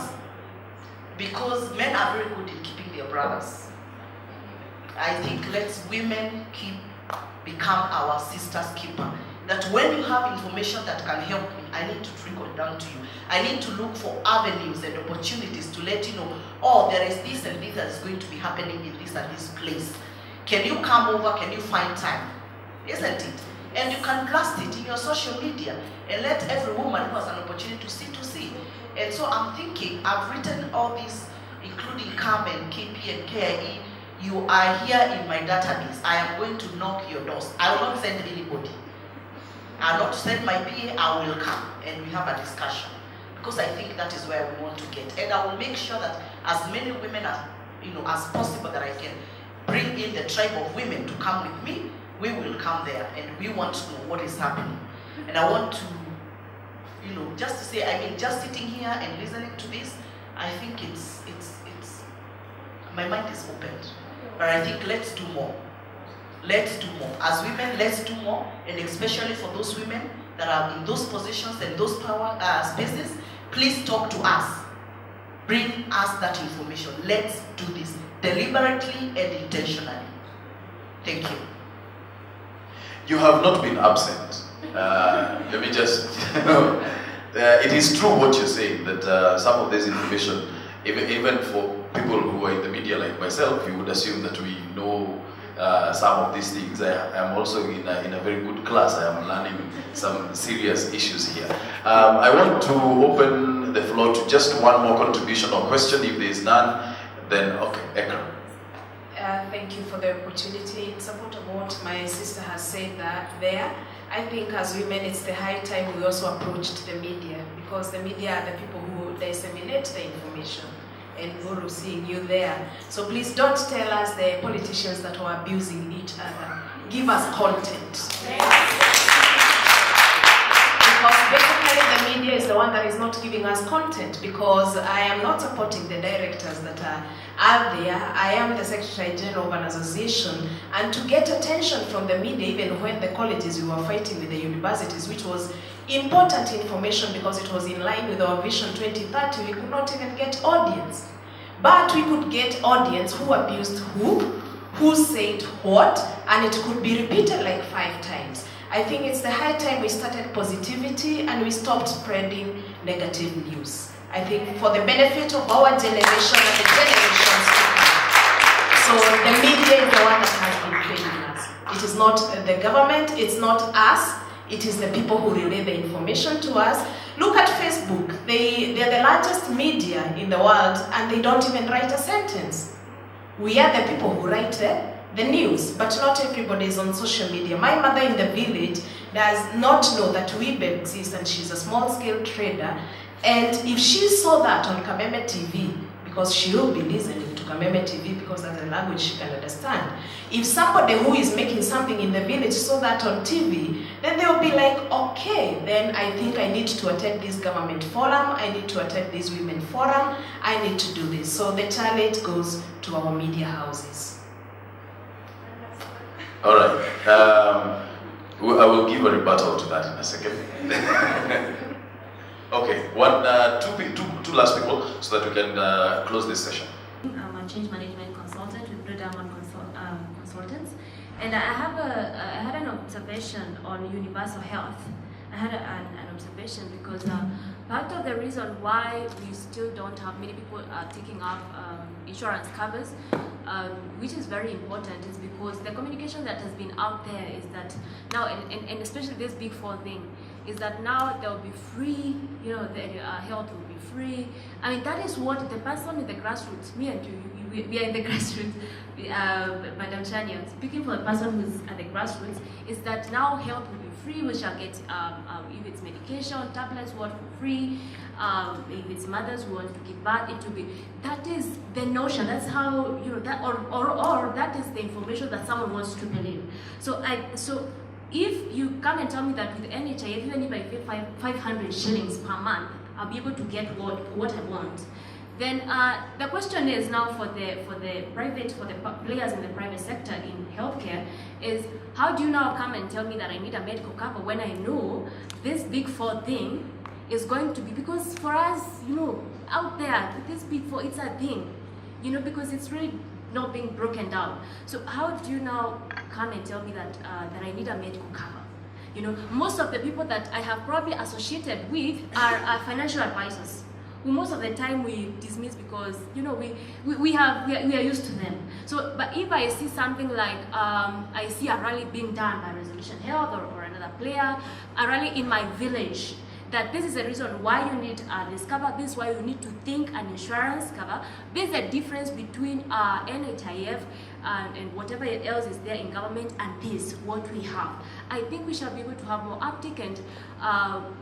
because men are very good in keeping their brothers. I think let's women become our sisters' keeper. That when you have information that can help me, I need to trickle down to you. I need to look for avenues and opportunities to let you know, oh, there is this and this that is going to be happening in this and this place. Can you come over? Can you find time? Isn't it? And you can blast it in your social media and let every woman who has an opportunity to see. And so I'm thinking, I've written all these, including CAM and KP and KIE. You are here in my database. I am going to knock your doors. I will not send anybody. I will not send my PA, I will come and we have a discussion. Because I think that is where we want to get. And I will make sure that as many women as possible that I can bring in the tribe of women to come with me, we will come there and we want to know what is happening. And I want to, just to say, I mean, just sitting here and listening to this, I think my mind is opened. But I think let's do more. Let's do more. As women, let's do more. And especially for those women that are in those positions and those power spaces, please talk to us. Bring us that information. Let's do this deliberately and intentionally. Thank you. You have not been absent. Let me just, it is true what you're saying, that some of this information, even for people who are in the media like myself, you would assume that we know some of these things. I am also in a very good class. I am learning some serious issues here. I want to open the floor to just one more contribution or question. If there is none, then okay, Ekram. Thank you for the opportunity. In support of what my sister has said there, I think as women it's the high time we also approached the media, because the media are the people who disseminate the information and we're seeing you there. So please don't tell us the politicians that are abusing each other. Give us content. Because basically the media is the one that is not giving us content, because I am not supporting the directors that are out there. I am the Secretary General of an association, and to get attention from the media, even when the colleges we were fighting with the universities, which was important information because it was in line with our Vision 2030, we could not even get audience. But we could get audience who abused who said what, and it could be repeated like 5 times. I think it's the high time we started positivity and we stopped spreading negative news. I think for the benefit of our generation and the generations to come. So the media is the one that has been failing us. It is not the government, it's not us, it is the people who relay the information to us. Look at Facebook. They're the largest media in the world and they don't even write a sentence. We are the people who write the news, but not everybody is on social media. My mother in the village does not know that WIB exists and she's a small-scale trader. And if she saw that on Kameme TV, because she will be listening to Kameme TV because that's a language she can understand. If somebody who is making something in the village saw that on TV, then they'll be like, okay, then I think I need to attend this government forum, I need to attend this women forum, I need to do this. So the challenge goes to our media houses. All right. I will give a rebuttal to that in a second. Okay, two last people so that we can close this session. I'm a change management consultant with Blue Diamond Consultants, and I had an observation on universal health. I had an observation because part of the reason why we still don't have many people taking up insurance covers, which is very important, is because the communication that has been out there is that now, and especially this Big Four thing, is that now there will be free, the health will be free. I mean, that is what the person in the grassroots, me and you, we are in the grassroots, Madam Chania, speaking for the person who's at the grassroots, is that now health will be free, we shall get, if it's medication, tablets, what for free, if it's mothers who want to give birth, it will be, that is the notion, that's how, that, or that is the information that someone wants to believe. So if you come and tell me that with NHIF, even if I pay 500 shillings per month, I'll be able to get what I want, then the question is now for the players in the private sector in healthcare is, how do you now come and tell me that I need a medical cover when I know this Big Four thing is going to be, because for us, out there, this Big Four, it's a thing, because it's really not being broken down. So how do you now come and tell me that that I need a medical cover? Most of the people that I have probably associated with are financial advisors, who most of the time we dismiss because we are used to them. So, but if I see something like I see a rally being done by Resolution Health or another player, a rally in my village, that this is the reason why you need this cover, this is why you need to think an insurance cover. There's a difference between NHIF and whatever else is there in government and this, what we have. I think we shall be able to have more uptake and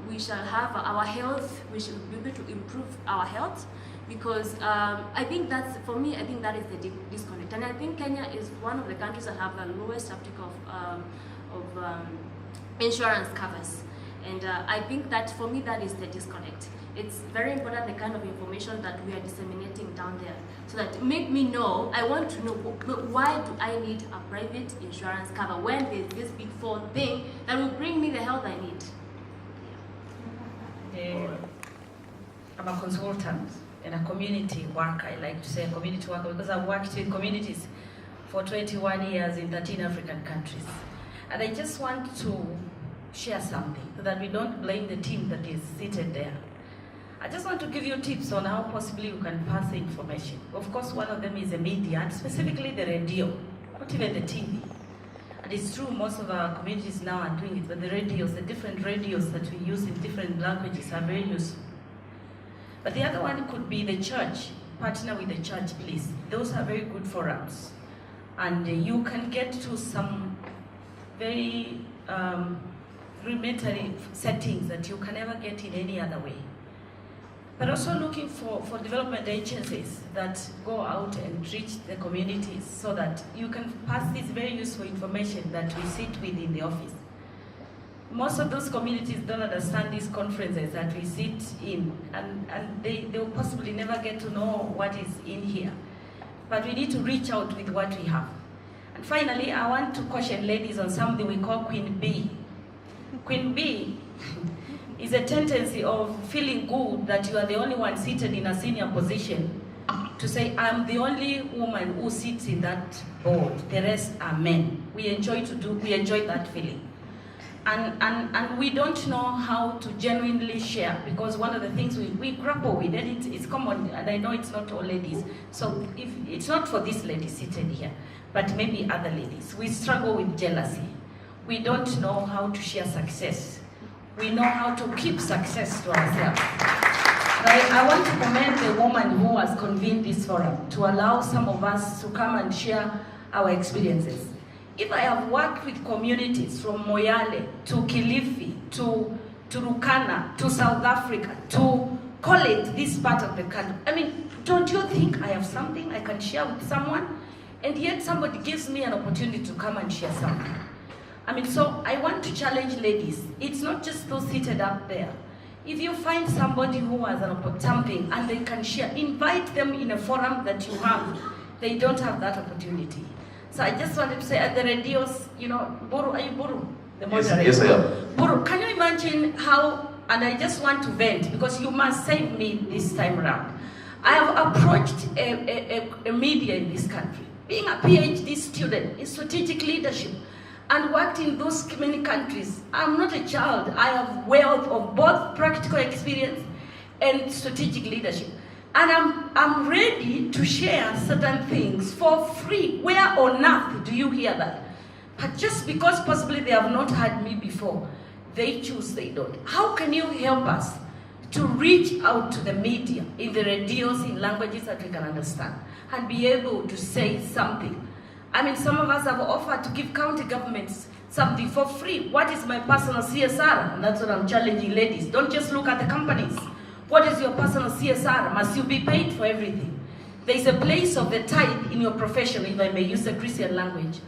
we shall have our health, we should be able to improve our health, because I think that's, for me, I think that is the disconnect. And I think Kenya is one of the countries that have the lowest uptake of insurance covers. And I think that for me that is the disconnect. It's very important the kind of information that we are disseminating down there, so that make me know, I want to know, why do I need a private insurance cover when there's this Big Four thing that will bring me the health I need. I'm a consultant and a community worker. I like to say a community worker because I've worked with communities for 21 years in 13 African countries. And I just want to share something so that we don't blame the team that is seated there. I just want to give you tips on how possibly you can pass the information. Of course, one of them is the media, and specifically the radio, not even the TV. And it's true, most of our communities now are doing it, but the radios, the different radios that we use in different languages are very useful. But the other one could be the church. Partner with the church, please. Those are very good forums. And you can get to some very rudimentary settings that you can never get in any other way. But also looking for development agencies that go out and reach the communities so that you can pass this very useful information that we sit with in the office. Most of those communities don't understand these conferences that we sit in, and they will possibly never get to know what is in here. But we need to reach out with what we have. And finally, I want to caution ladies on something we call Queen Bee. Queen Bee is a tendency of feeling good that you are the only one seated in a senior position to say, I'm the only woman who sits in that board, the rest are men. We enjoy that feeling. And we don't know how to genuinely share, because one of the things we grapple with, and it's common, and I know it's not all ladies, so if it's not for this lady seated here, but maybe other ladies, we struggle with jealousy. We don't know how to share success. We know how to keep success to ourselves. I want to commend the woman who has convened this forum to allow some of us to come and share our experiences. If I have worked with communities from Moyale to Kilifi to Turkana to South Africa to call it this part of the country, I mean, don't you think I have something I can share with someone? And yet somebody gives me an opportunity to come and share something. I mean, so I want to challenge ladies. It's not just those seated up there. If you find somebody who has something and they can share, invite them in a forum that you have. They don't have that opportunity. So I just wanted to say at the radios, you know, Buru, are you Buru? The moderator. Yes, I am. Buru, can you imagine how, and I just want to vent because you must save me this time around. I have approached a media in this country, being a PhD student in strategic leadership, and worked in those many countries. I'm not a child. I have wealth of both practical experience and strategic leadership. And I'm ready to share certain things for free. Where on earth do you hear that? But just because possibly they have not had me before, they choose they don't. How can you help us to reach out to the media in the radios in languages that we can understand and be able to say something? I mean, some of us have offered to give county governments something for free. What is my personal CSR? And that's what I'm challenging ladies. Don't just look at the companies. What is your personal CSR? Must you be paid for everything? There is a place of the tithe in your profession, if I may use the Christian language.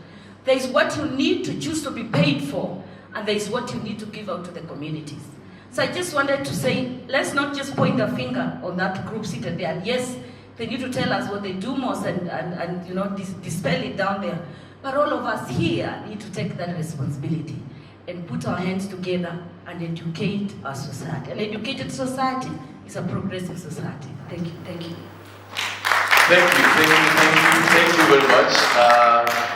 There is what you need to choose to be paid for, and there is what you need to give out to the communities. So I just wanted to say, let's not just point a finger on that group seated there. And yes, they need to tell us what they do most and you know, dispel it down there. But all of us here need to take that responsibility and put our hands together and educate our society. An educated society is a progressive society. Thank you, thank you. Thank you very much.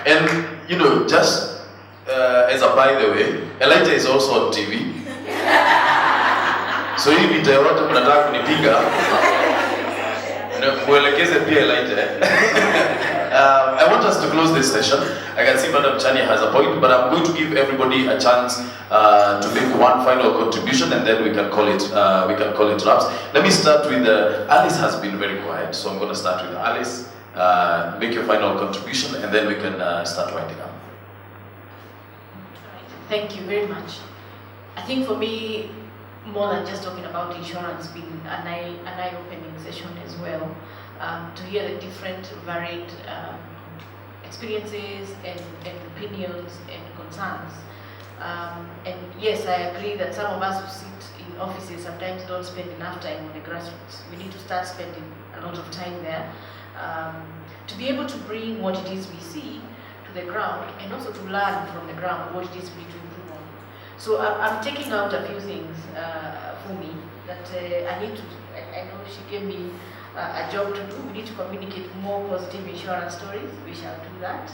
And you know, just as a by the way, Elijah is also on TV. So if you tell what mnataka kunipiga, mwelekeze pia Elijah. I want us to close this session. I can see Madam Chania has a point, but I'm going to give everybody a chance to make one final contribution, and then we can call it wraps. Let me start with Alice. Has been very quiet, so I'm going to start with Alice. Make your final contribution, and then we can start winding up. Thank you very much. I think for me, more than just talking about insurance, being an eye-opening session as well. To hear the different varied experiences and opinions and concerns. And yes, I agree that some of us who sit in offices sometimes don't spend enough time on the grassroots. We need to start spending a lot of time there to be able to bring what it is we see to the ground and also to learn from the ground what it is we need to improve on. So I'm taking out a few things for me that I need to, I know she gave me a job to do. We need to communicate more positive insurance stories. We shall do that.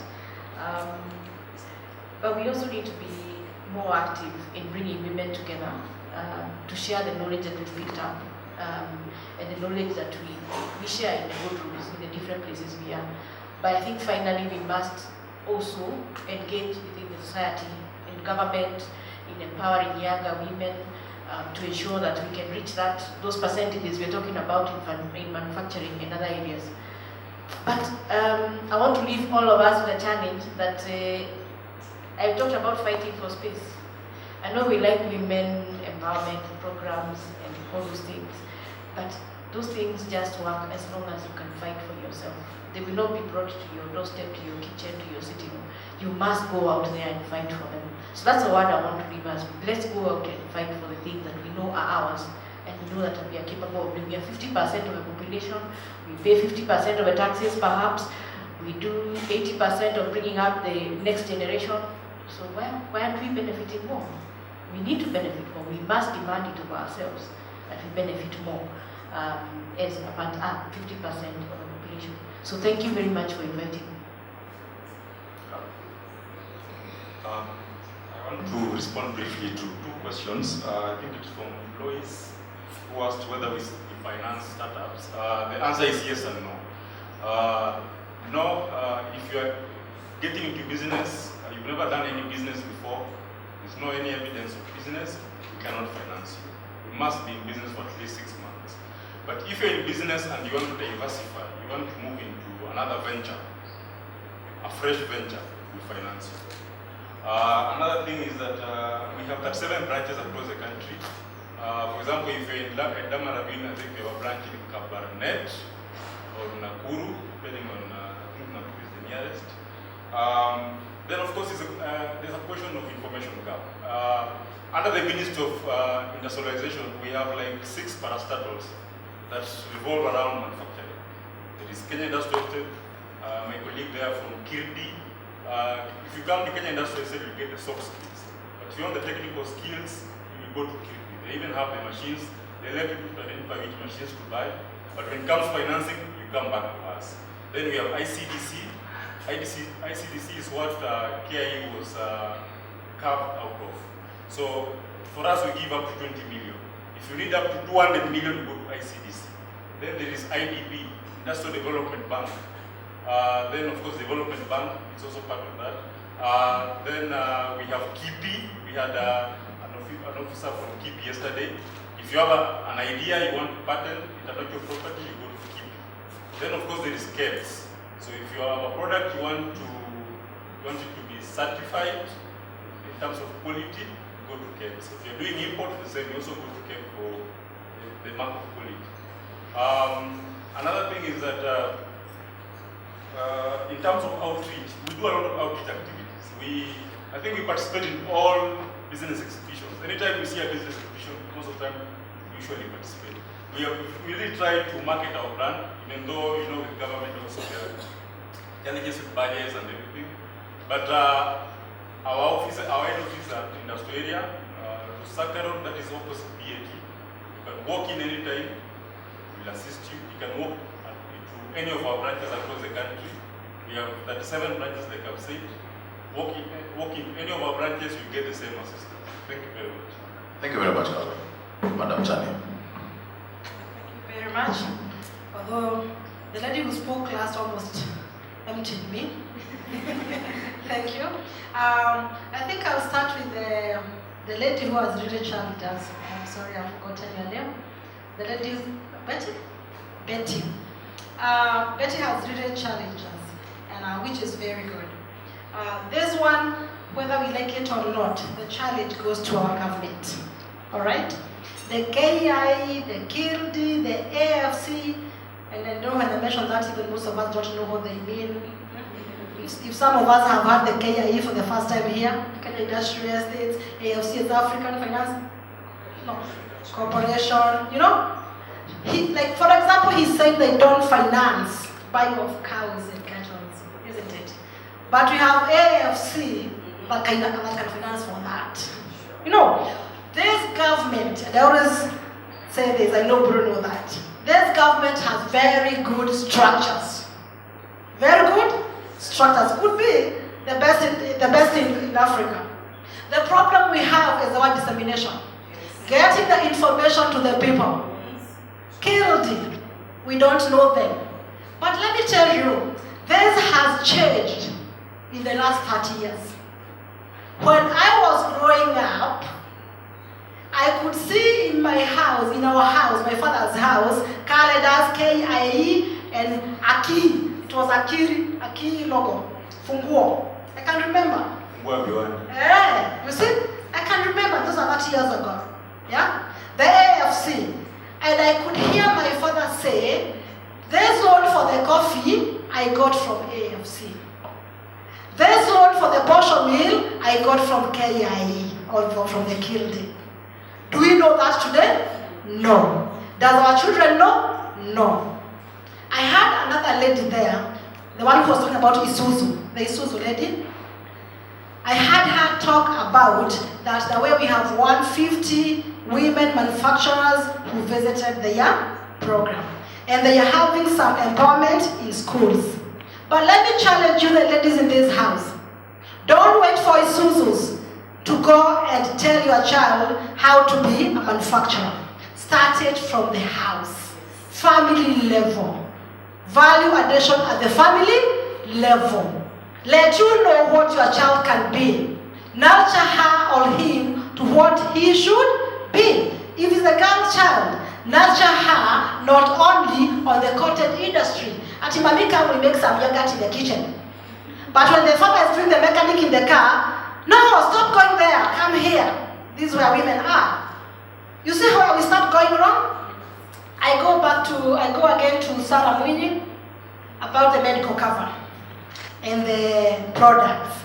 But we also need to be more active in bringing women together to share the knowledge that we've picked up and the knowledge that we share in the boardrooms, in the different places we are. But I think finally we must also engage within the society, in government, in empowering younger women, to ensure that we can reach those percentages we're talking about in manufacturing and other areas. But I want to leave all of us with a challenge that I talked about fighting for space. I know we like women empowerment programs and all those things, but those things just work as long as you can fight for yourself. They will not be brought to your doorstep, to your kitchen, to your sitting room. You must go out there and fight for them. So that's the word I want to leave us with. Let's go out and fight for the things that we know are ours and we know that we are capable of doing. We are 50% of the population, we pay 50% of the taxes perhaps, we do 80% of bringing up the next generation. So why aren't we benefiting more? We need to benefit more. We must demand it of ourselves that we benefit more as about 50% of the population. So thank you very much for inviting me. I want to respond briefly to two questions. I think it's from Lois, who asked whether we finance startups. The answer is yes and no. No, if you are getting into business, you've never done any business before, there's no any evidence of business, we cannot finance you. You must be in business for at least 6 months. But if you're in business and you want to diversify, you want to move into another venture, a fresh venture, we finance you. Another thing is that we have 37 branches across the country. For example, if you're in Damarabin, I think we have a branch in Kabarnet or Nakuru, depending on, I think Nakuru is the nearest. Then of course there's a question of information gap. Under the Ministry of Industrialization, we have like 6 parastatals that revolve around manufacturing. There is Kenya Industrial Estate, my colleague there from Kirdi. If you come to Kenya Industrial Estate, you get the soft skills. But if you want the technical skills, you will go to Kirdi. They even have the machines. They let people to identify which machines to buy. But when it comes to financing, you come back to us. Then we have ICDC. ICDC is what KIE was carved out of. So for us, we give up to 20 million. If you need up to 200 million, you go to ICDC. Then there is IDB, Industrial Development Bank. Then of course, Development Bank is also part of that. Then we have KIPI. We had an officer from KIPI yesterday. If you have an idea, you want to patent intellectual property, you go to KIPI. Then of course there is KEBS. So if you have a product you want it to be certified in terms of quality, go to KEBS. If you're doing import, the same, you also go to KEBS for the mark of quality. Another thing is that in terms of outreach, we do a lot of outreach activities. I think we participate in all business exhibitions. Anytime we see a business exhibition, most of the time we usually participate. We really try to market our brand, even though the government also challenges with barriers and everything. But our head office at industrial area, Sakaron, that is opposite BAT. You can walk in anytime, we'll assist you. You can walk to any of our branches across the country. We have 37 branches, like I've said. Walk in any of our branches, you get the same assistance. Thank you very much. Thank you very much, Calvin. Madam Chania. Very much. Although the lady who spoke last almost emptied me. Thank you. I think I'll start with the lady who has really challenged us. I'm sorry, I've forgotten your name. The lady is Betty? Betty. Betty has really challenged us, and which is very good. This one, whether we like it or not, the challenge goes to our government. All right? The KIE, the KIRDI, the AFC, and I know when I mention that, even most of us don't know what they mean. If some of us have had the KIE for the first time here, Kenya Industrial Estates, AFC is African Finance, no, Corporation, like for example, he's saying they don't finance buying of cows and cattle, isn't it? But we have AFC that can finance for that. This government, and I always say this, I know Bruno that, this government has very good structures. Very good structures. Could be the best in Africa. The problem we have is our dissemination. Getting the information to the people. Killed it. We don't know them. But let me tell you, this has changed in the last 30 years. When I was growing up, I could see in my house, in our house, my father's house, calendars, KIE, and Aki. It was Aki logo, Funguo. I can remember. Yeah, you see? I can remember, those are 30 years ago. Yeah? The AFC. And I could hear my father say, this loan for the coffee, I got from AFC. This loan for the posho meal, I got from KIE, or from the Kildi. Do we know that today? No. Does our children know? No. I had another lady there, the one who was talking about Isuzu, the Isuzu lady. I had her talk about that the way we have 150 women manufacturers who visited the program. And they are having some empowerment in schools. But let me challenge you, the ladies in this house. Don't wait for Isuzus. to go and tell your child how to be a manufacturer. Start it from the house, family level. Value addition at the family level. Let you know what your child can be. Nurture her or him to what he should be. If it's a girl child, nurture her not only on the cottage industry. Ati mami come, we make some yogurt in the kitchen. But when the father is doing the mechanic in the car, no, stop going there, come here. This is where women are. You see how we start going wrong? I go again to Sarah Mwinyi about the medical cover and the products.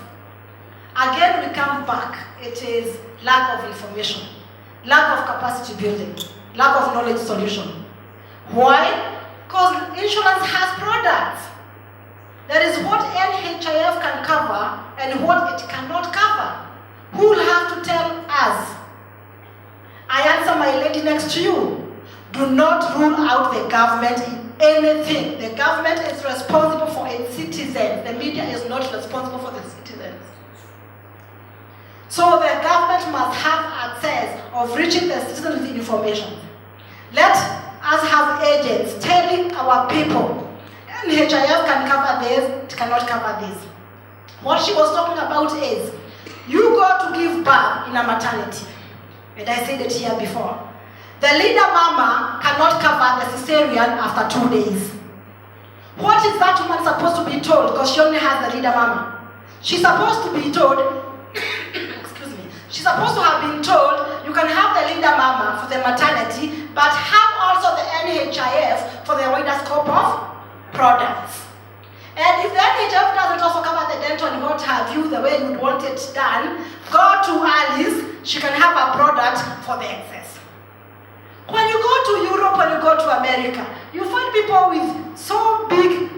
Again, we come back. It is lack of information, lack of capacity building, lack of knowledge solution. Why? Because insurance has products. There is what NHIF can cover and what it cannot cover. Who will have to tell us? I answer my lady next to you. Do not rule out the government in anything. The government is responsible for its citizens. The media is not responsible for the citizens. So the government must have access of reaching the citizens with information. Let us have agents telling our people, NHIF can cover this, it cannot cover this. What she was talking about is, you go to give birth in a maternity, and I said it here before. The leader mama cannot cover the cesarean after 2 days. What is that woman supposed to be told? Because she only has the leader mama. She's supposed to be told, excuse me, she's supposed to have been told, you can have the leader mama for the maternity, but have also the NHIF for the wider scope of products. And if the NHIF doesn't also cover the dental and what have you, the way you'd want it done, go to Alice, she can have a product for the excess. When you go to Europe, when you go to America, you find people with so big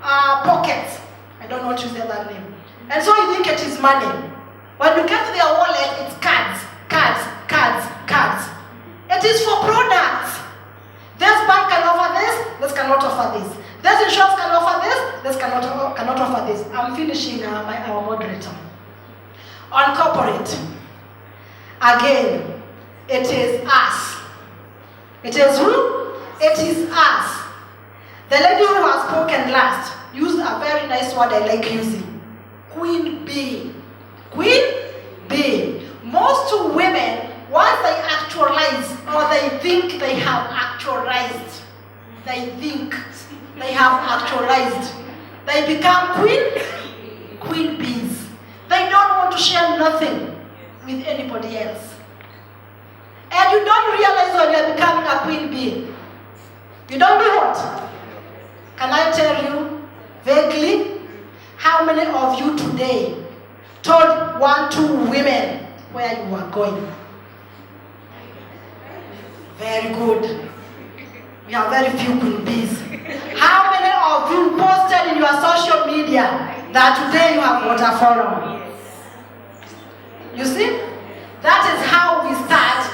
pockets. I don't know what you say that name. And so you think it is money. When you get to their wallet, it's cards, cards, cards, cards. It is for products. This bank can offer this cannot offer this. This insurance can offer this cannot offer this. I'm finishing our moderator. On corporate, again, it is us. It is who? It is us. The lady who has spoken last used a very nice word I like using. Queen bee. Queen bee. Most women, once they actualize or they think they have actualized, they become queen bees. They don't want to share nothing with anybody else. And you don't realize when you're becoming a queen bee. You don't do what? Can I tell you vaguely how many of you today told 1, 2 women where you were going? Very good. We have very few queen bees. How many of you posted in your social media that today you have water forum? You see? That is how we start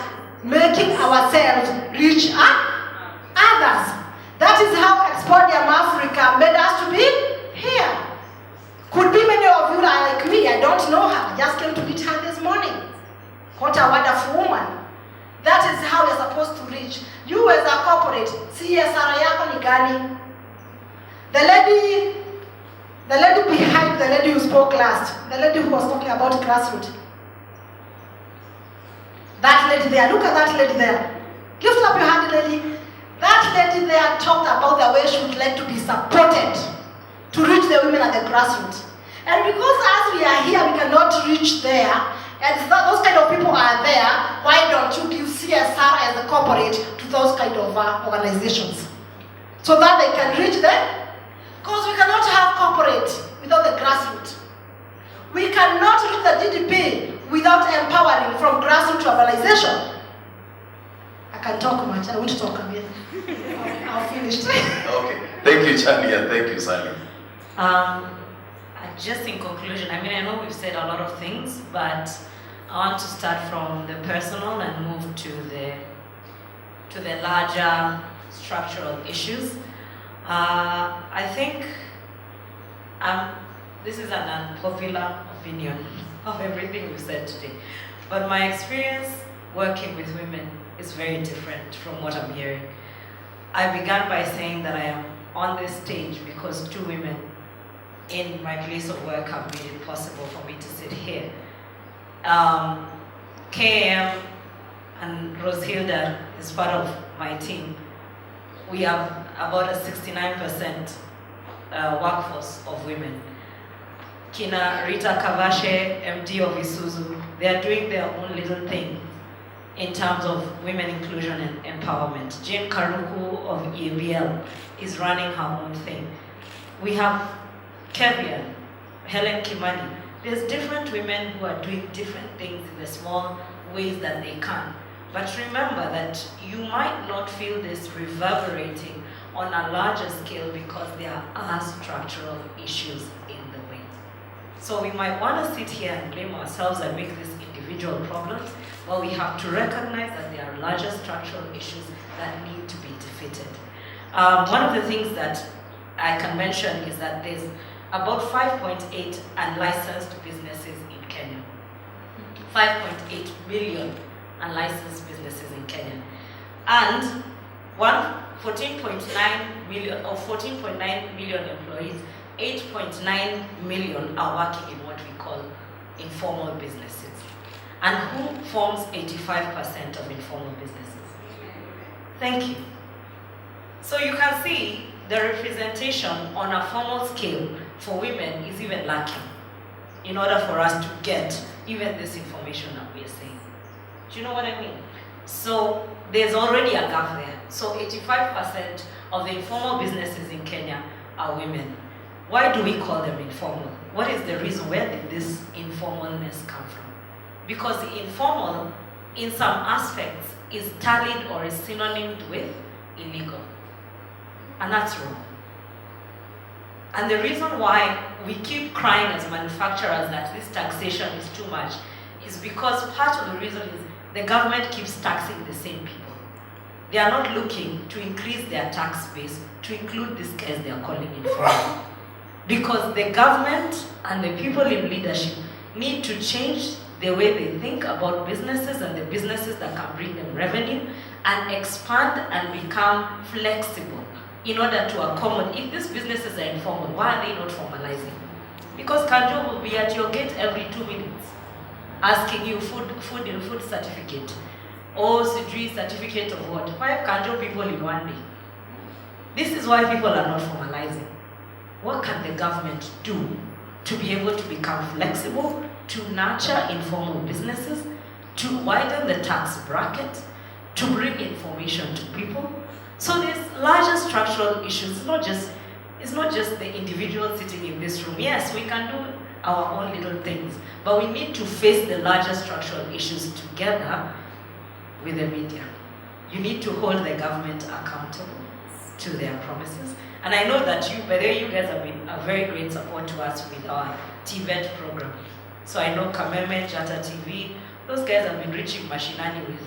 making ourselves reach others. That is how Expodium Africa made us to be here. Could be many of you are like me, I don't know her, I just came to meet her this morning. What a wonderful woman. That is how we're supposed to reach. You as a corporate, CSR yako ni gani? The lady behind the lady who spoke last, the lady who was talking about grassroots. That lady there, look at that lady there. Lift up your hand, lady. That lady there talked about the way she would like to be supported to reach the women at the grassroots. And because as we are here, we cannot reach there, and those kind of people are there, why don't you give CSR as a corporate to those kind of organizations? So that they can reach them? Because we cannot have corporate without the grassroots. We cannot reach the GDP without empowering from grassroots to urbanization. I can talk much, I won't talk again. I'll finish. Okay, thank you, Chani, and thank you, Sally. Just in conclusion, I mean, I know we've said a lot of things, but I want to start from the personal and move to the larger structural issues. I think this is an unpopular opinion. of everything we've said today. But my experience working with women is very different from what I'm hearing. I began by saying that I am on this stage because 2 women in my place of work have made it possible for me to sit here. KM and Roshilda is part of my team. We have about a 69% workforce of women. Kina Rita Kavashe, MD of Isuzu, they are doing their own little thing in terms of women inclusion and empowerment. Jane Karuku of EABL is running her own thing. We have Kevian, Helen Kimani. There's different women who are doing different things in the small ways that they can. But remember that you might not feel this reverberating on a larger scale because there are structural issues in the way. So we might want to sit here and blame ourselves and make these individual problems, but we have to recognize that there are larger structural issues that need to be defeated. One of the things that I can mention is that there's about 5.8 unlicensed businesses in Kenya. 5.8 million unlicensed businesses in Kenya. And 14.9 million or 14.9 million employees, 8.9 million are working in what we call informal businesses. And who forms 85% of informal businesses? Thank you. So you can see the representation on a formal scale for women is even lacking in order for us to get even this information that we are saying. Do you know what I mean? So there's already a gap there. So 85% of the informal businesses in Kenya are women. Why do we call them informal? What is the reason? Where did this informalness come from? Because the informal, in some aspects, is tallied or is synonymous with illegal. And that's wrong. And the reason why we keep crying as manufacturers that this taxation is too much is because part of the reason is the government keeps taxing the same people. They are not looking to increase their tax base to include these guys they are calling informal. Because the government and the people in leadership need to change the way they think about businesses and the businesses that can bring them revenue and expand and become flexible in order to accommodate. If these businesses are informal, why are they not formalizing? Because Kanjo will be at your gate every 2 minutes asking you food certificate or sijui certificate of what? 5 Kanjo people in one day. This is why people are not formalizing. What can the government do to be able to become flexible, to nurture informal businesses, to widen the tax bracket, to bring information to people? So there's larger structural issues. It's not just the individual sitting in this room. Yes, we can do our own little things, but we need to face the larger structural issues together with the media. You need to hold the government accountable to their promises. And I know that you guys have been a very great support to us with our TVET program. So I know Kameme, Jata TV, those guys have been reaching Mashinani with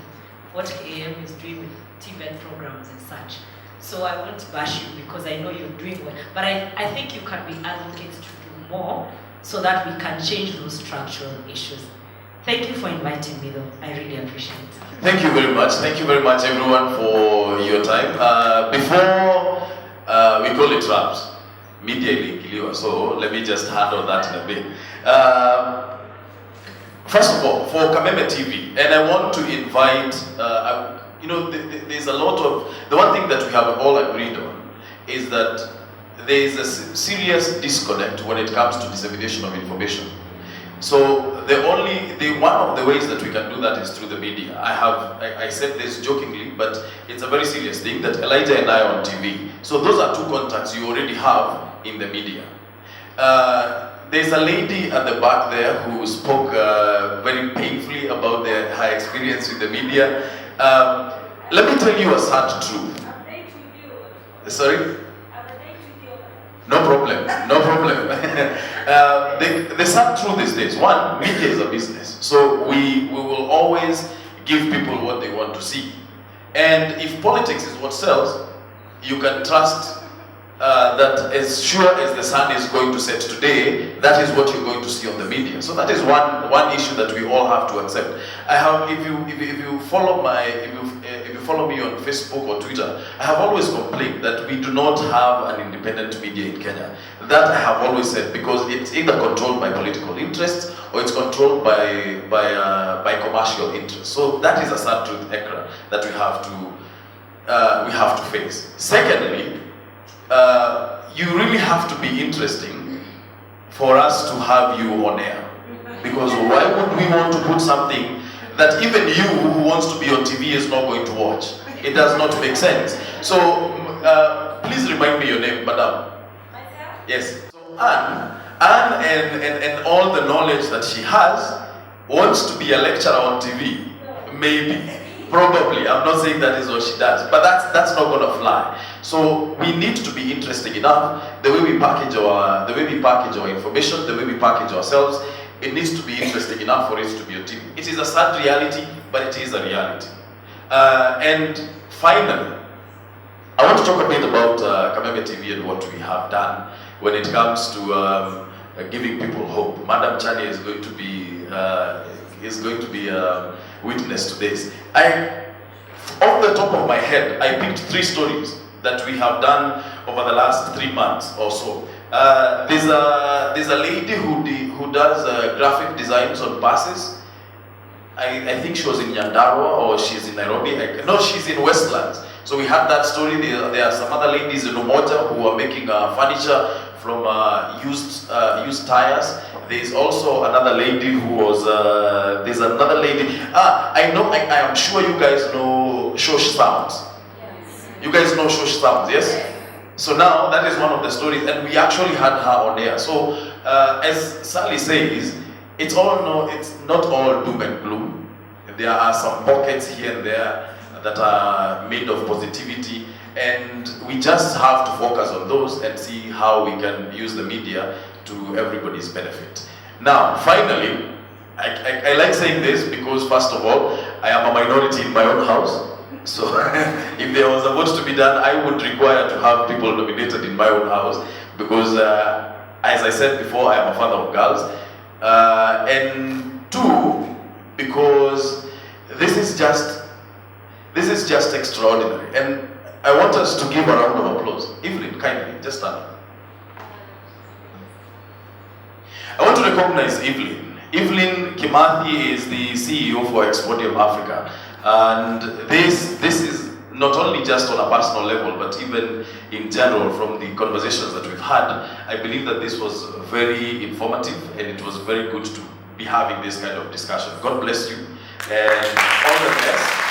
what AM is doing with TVET programs and such. So I won't bash you because I know you're doing well. But I think you can be advocates to do more so that we can change those structural issues. Thank you for inviting me though. I really appreciate it. Thank you very much. Thank you very much everyone for your time. Before we call it wraps, media ilingiliwa, so let me just handle that in a bit. First of all, for Kameme TV, and I want to invite, there's a lot of, the one thing that we have all agreed on is that there is a serious disconnect when it comes to dissemination of information. So one of the ways that we can do that is through the media. I said this jokingly, but it's a very serious thing that Elijah and I are on TV. So those are 2 contacts you already have in the media. There's a lady at the back there who spoke very painfully about her experience with the media. Let me tell you a sad truth. Sorry? No problem, no problem. The sad truth is this. One, media is a business. So we will always give people what they want to see. And if politics is what sells, you can trust that as sure as the sun is going to set today, that is what you're going to see on the media. So that is one issue that we all have to accept. I have, if you follow me on Facebook or Twitter, I have always complained that we do not have an independent media in Kenya. That I have always said, because it's either controlled by political interests or it's controlled by commercial interests. So that is a sad truth, Ekra, that we have to face. Secondly, you really have to be interesting for us to have you on air. Because why would we want to put something that even you who wants to be on TV is not going to watch? It does not make sense. So please remind me your name, madam. Yes. So Anne and all the knowledge that she has wants to be a lecturer on TV. Maybe. Probably. I'm not saying that is what she does, but that's not going to fly. So we need to be interesting enough. The way we package our information, the way we package ourselves, it needs to be interesting enough for it to be on TV. It is a sad reality, but it is a reality. And finally, I want to talk a bit about Kameme TV and what we have done when it comes to giving people hope. Madam Chania is going to be witness to this. Off the top of my head, I picked 3 stories that we have done over the last 3 months or so. There's a lady who does graphic designs on buses. I think she was in Nyandarua or she's in Nairobi. No, she's in Westlands. So we had that story. There are some other ladies in Umoja who are making furniture from used tires. There's also another lady who was, there's another lady. I am sure you guys know Shosh Sounds. Yes. You guys know Shosh Sounds, yes? So now that is one of the stories, and we actually had her on air. So as Sally says, it's not all doom and gloom. There are some pockets here and there that are made of positivity, and we just have to focus on those and see how we can use the media to everybody's benefit. Now, finally, I like saying this because, first of all, I am a minority in my own house. So if there was a vote to be done, I would require to have people nominated in my own house because, as I said before, I am a father of girls. And 2, because this is just extraordinary. And I want us to give a round of applause. Evelyn, kindly, just stand up. I want to recognize Evelyn. Evelyn Kimathi is the CEO for Exportium Africa. And this is not only just on a personal level, but even in general from the conversations that we've had, I believe that this was very informative and it was very good to be having this kind of discussion. God bless you and all the best.